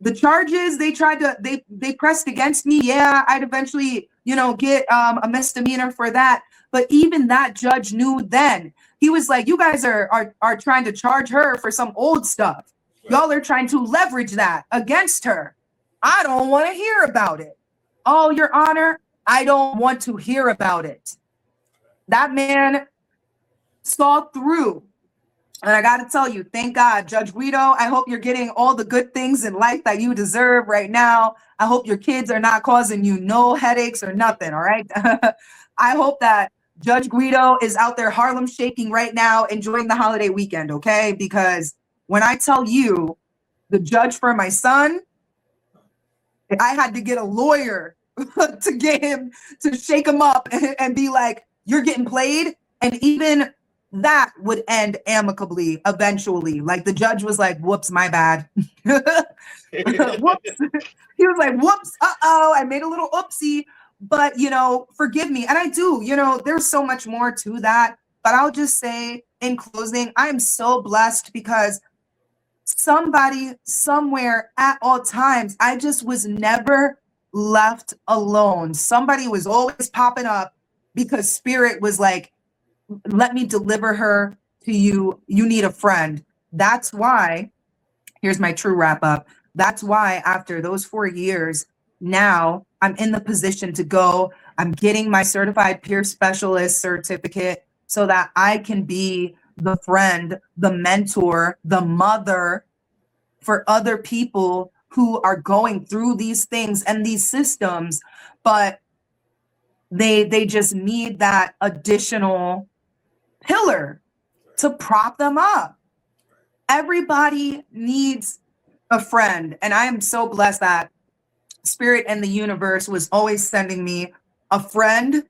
The charges they pressed against me. Yeah, I'd eventually, get a misdemeanor for that. But even that judge knew then. He was like, you guys are trying to charge her for some old stuff. Right. Y'all are trying to leverage that against her. I don't want to hear about it. Oh, Your Honor, I don't want to hear about it. That man saw through. And I got to tell you, thank God, Judge Guido, I hope you're getting all the good things in life that you deserve right now. I hope your kids are not causing you no headaches or nothing, all right? I hope that Judge Guido is out there Harlem shaking right now, enjoying the holiday weekend, okay? Because when I tell you, the judge for my son, I had to get a lawyer to get him to shake him up and be like, you're getting played. And even that would end amicably eventually. Like the judge was like, whoops, my bad. Whoops. He was like, whoops, I made a little oopsie, but forgive me. And I do, there's so much more to that. But I'll just say in closing, I am so blessed because somebody somewhere at all times, I just was never left alone. Somebody was always popping up because Spirit was like, let me deliver her to you. You need a friend. That's why, here's my true wrap up. That's why after those 4 years, now I'm in the position to go. I'm getting my certified peer specialist certificate so that I can be the friend, the mentor, the mother for other people who are going through these things and these systems, but they just need that additional pillar to prop them up. Everybody needs a friend. And I am so blessed that Spirit and the universe was always sending me a friend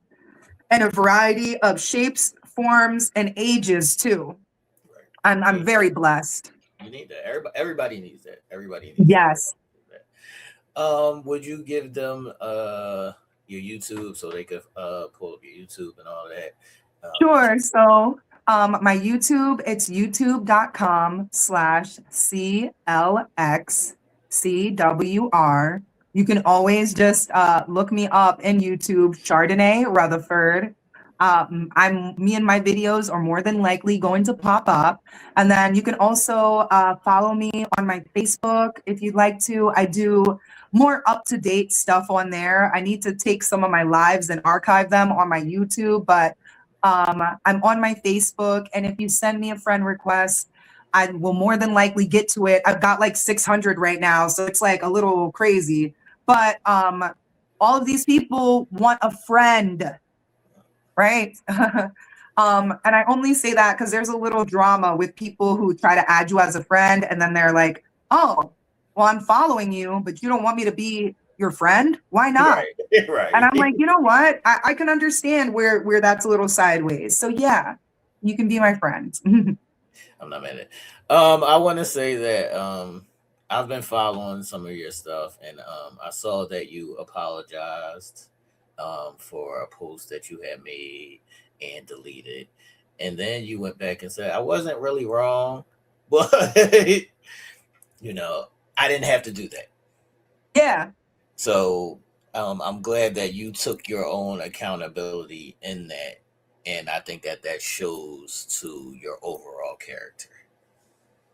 in a variety of shapes, forms, and ages too. I'm very blessed. You need that. Everybody needs that. Everybody needs yes. that. Would you give them your YouTube so they could pull up your YouTube and all that? Sure. So my YouTube, it's youtube.com/CLXCWR. You can always just look me up in YouTube, Chardonnay Rutherford. Me and my videos are more than likely going to pop up. And then you can also follow me on my Facebook if you'd like to. I do more up-to-date stuff on there. I need to take some of my lives and archive them on my YouTube, but I'm on my Facebook, and if you send me a friend request, I will more than likely get to it. I've got like 600 right now, so it's like a little crazy. But all of these people want a friend, right? And I only say that because there's a little drama with people who try to add you as a friend, and then they're like, "Oh, well, I'm following you, but you don't want me to be your friend? Why not?" Right, right. And I'm like, you know what? I can understand where that's a little sideways. So yeah, you can be my friend. I'm not mad at it. I want to say that I've been following some of your stuff, and I saw that you apologized for a post that you had made and deleted, and then you went back and said I wasn't really wrong, but I didn't have to do that. Yeah. So I'm glad that you took your own accountability in that, and I think that shows to your overall character.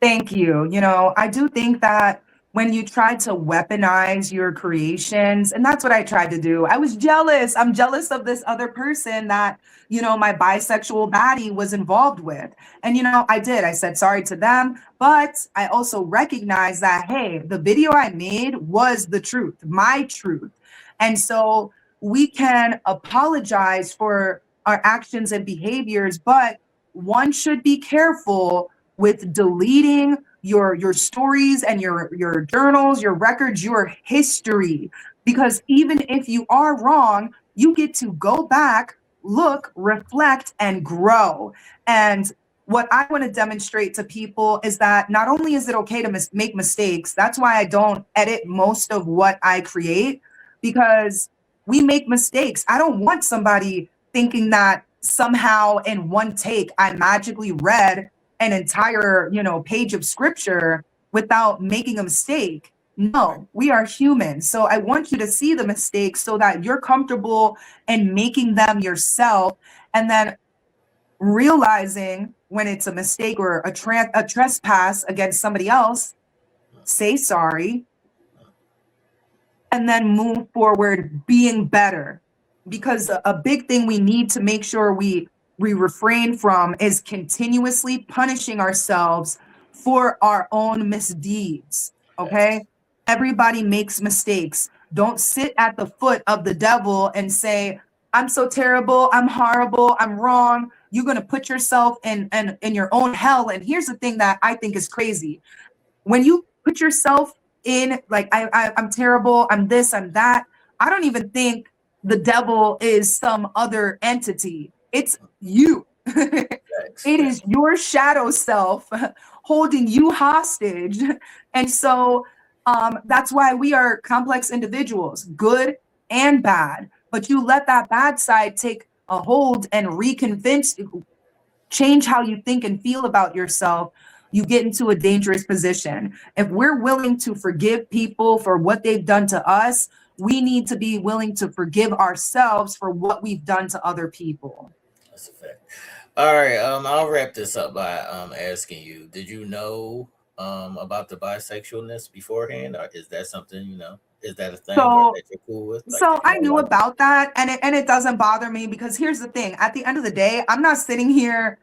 Thank you. I do think that when you try to weaponize your creations, and that's what I tried to do. I was jealous. I'm jealous of this other person that, my bisexual baddie was involved with. And, I did. I said sorry to them, but I also recognized that, hey, the video I made was the truth, my truth. And so we can apologize for our actions and behaviors, but one should be careful with deleting your stories and your journals, your records, your history. Because even if you are wrong, you get to go back, look, reflect, and grow. And what I want to demonstrate to people is that not only is it okay to make mistakes, that's why I don't edit most of what I create, because we make mistakes. I don't want somebody thinking that somehow in one take I magically read an entire, page of scripture without making a mistake. No, we are human. So I want you to see the mistakes so that you're comfortable in making them yourself, and then realizing when it's a mistake or a trespass against somebody else, say sorry, and then move forward being better. Because a big thing we need to make sure we refrain from is continuously punishing ourselves for our own misdeeds. Okay. Yes. Everybody makes mistakes. Don't sit at the foot of the devil and say, I'm so terrible, I'm horrible, I'm wrong. You're going to put yourself in your own hell. And here's the thing that I think is crazy. When you put yourself in, like, I'm terrible, I'm this, I'm that, I don't even think the devil is some other entity. It's you. It is your shadow self holding you hostage. And so that's why we are complex individuals, good and bad. But you let that bad side take a hold and change how you think and feel about yourself, you get into a dangerous position. If we're willing to forgive people for what they've done to us, we need to be willing to forgive ourselves for what we've done to other people. That's a fact. All right, I'll wrap this up by asking you: did you know about the bisexualness beforehand, or is that something Is that a thing that you're cool with? So I knew about that, and it doesn't bother me, because here's the thing: at the end of the day, I'm not sitting here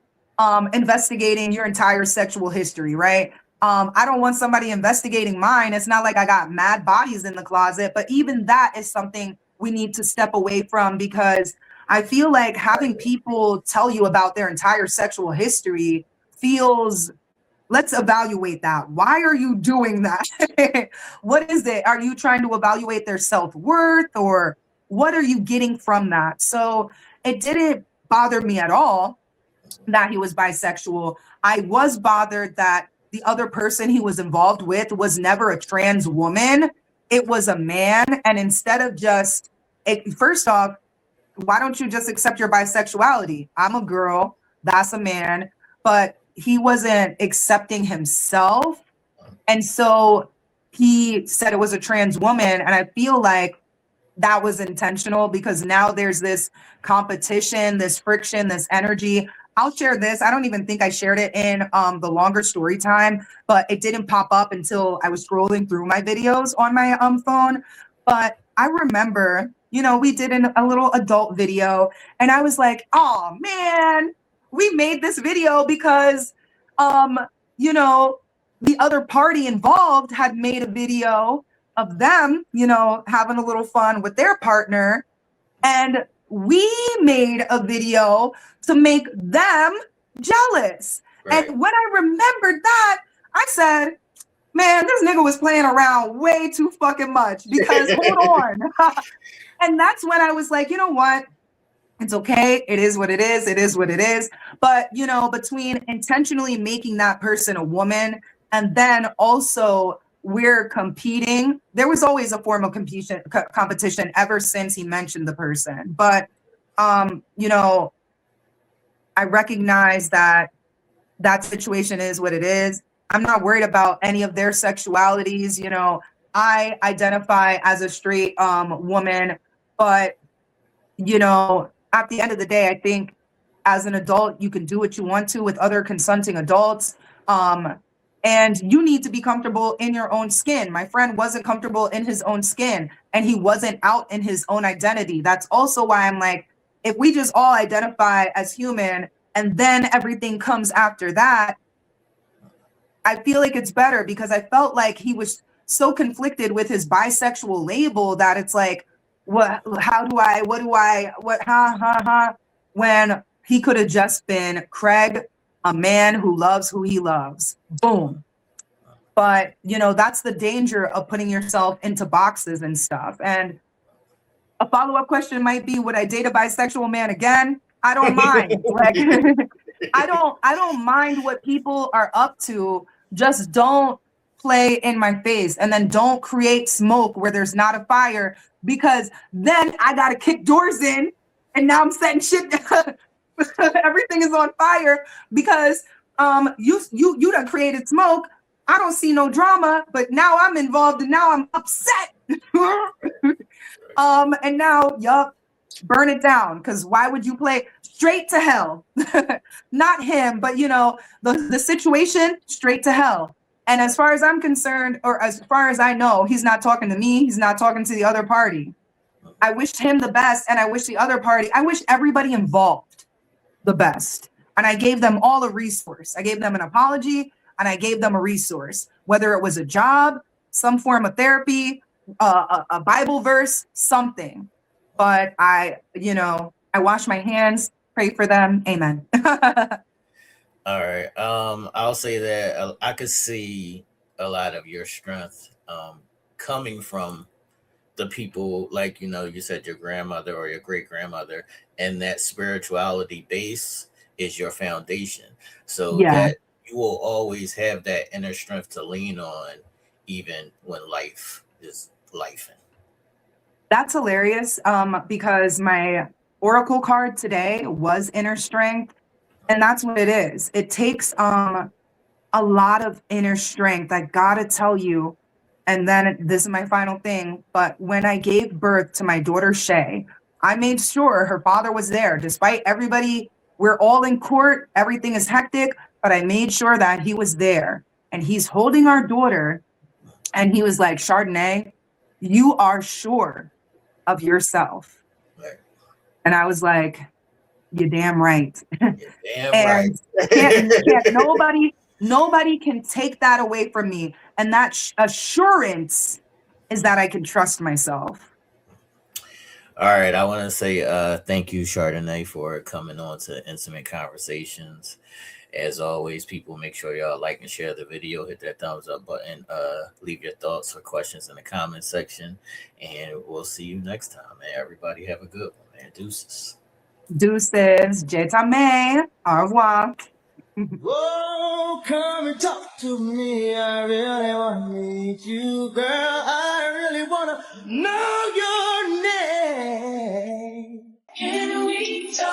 investigating your entire sexual history, right? I don't want somebody investigating mine. It's not like I got mad bodies in the closet, but even that is something we need to step away from, because I feel like having people tell you about their entire sexual history feels, let's evaluate that. Why are you doing that? What is it? Are you trying to evaluate their self-worth, or what are you getting from that? So it didn't bother me at all that he was bisexual. I was bothered that the other person he was involved with was never a trans woman. it was a man. And instead of just, first off, why don't you just accept your bisexuality? I'm a girl, that's a man, but he wasn't accepting himself. And so he said it was a trans woman. And I feel like that was intentional because now there's this competition, this friction, this energy. I'll share this. I don't even think I shared it in the longer story time, but it didn't pop up until I was scrolling through my videos on my phone. But I remember, we did a little adult video, and I was like, oh man, we made this video because the other party involved had made a video of them, having a little fun with their partner. And we made a video to make them jealous. Right. And when I remembered that, I said, man, this nigga was playing around way too fucking much because hold on. And that's when I was like, you know what? It's okay. It is what it is. It is what it is. But, between intentionally making that person a woman and then also we're competing. There was always a form of competition ever since he mentioned the person. But, I recognize that situation is what it is. I'm not worried about any of their sexualities. I identify as a straight woman, but, at the end of the day, I think as an adult, you can do what you want to with other consenting adults. And you need to be comfortable in your own skin. My friend wasn't comfortable in his own skin and he wasn't out in his own identity. That's also why I'm like, if we just all identify as human and then everything comes after that, I feel like it's better because I felt like he was so conflicted with his bisexual label that it's like, when he could have just been Craig, a man who loves who he loves. Boom. But, that's the danger of putting yourself into boxes and stuff. And a follow-up question might be, would I date a bisexual man again? I don't mind. Like, I don't mind what people are up to. Just don't play in my face and then don't create smoke where there's not a fire, because then I got to kick doors in and now I'm setting shit down. Everything is on fire because you done created smoke. I don't see no drama, but now I'm involved and now I'm upset. And now, burn it down. Because why would you play straight to hell? Not him, but the situation, straight to hell. And as far as I'm concerned, or as far as I know, he's not talking to me. He's not talking to the other party. I wish him the best, and I wish the other party, I wish everybody involved the best. And I gave them all a resource. I gave them an apology, and I gave them a resource, whether it was a job, some form of therapy, a Bible verse, something. But I wash my hands, pray for them. Amen. All right. I'll say that I could see a lot of your strength coming from the people, like, you said your grandmother or your great grandmother, and that spirituality base is your foundation. So that you will always have that inner strength to lean on, even when life is lifing. That's hilarious because my oracle card today was inner strength. And that's what it is. It takes a lot of inner strength. I gotta tell you, and then this is my final thing, but when I gave birth to my daughter, Shay, I made sure her father was there. Despite everybody, we're all in court, everything is hectic, but I made sure that he was there. And he's holding our daughter, and he was like, Chardonnay, you are sure of yourself. Right. And I was like, you're damn right. You're damn right. Nobody can take that away from me. And that assurance is that I can trust myself. All right. I want to say thank you, Chardonnay, for coming on to Intimate Conversations. As always, people, make sure y'all like and share the video, hit that thumbs up button, leave your thoughts or questions in the comment section, and we'll see you next time, man. Everybody have a good one, man. Deuces. Deuces. Je t'aime. Au revoir. Oh, come and talk to me. I really want to meet you, girl. I really want to know your name. Can we talk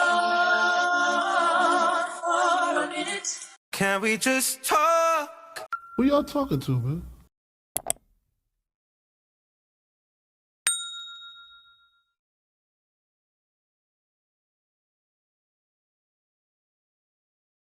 for a minute? Can we just talk? Who y'all talking to, man?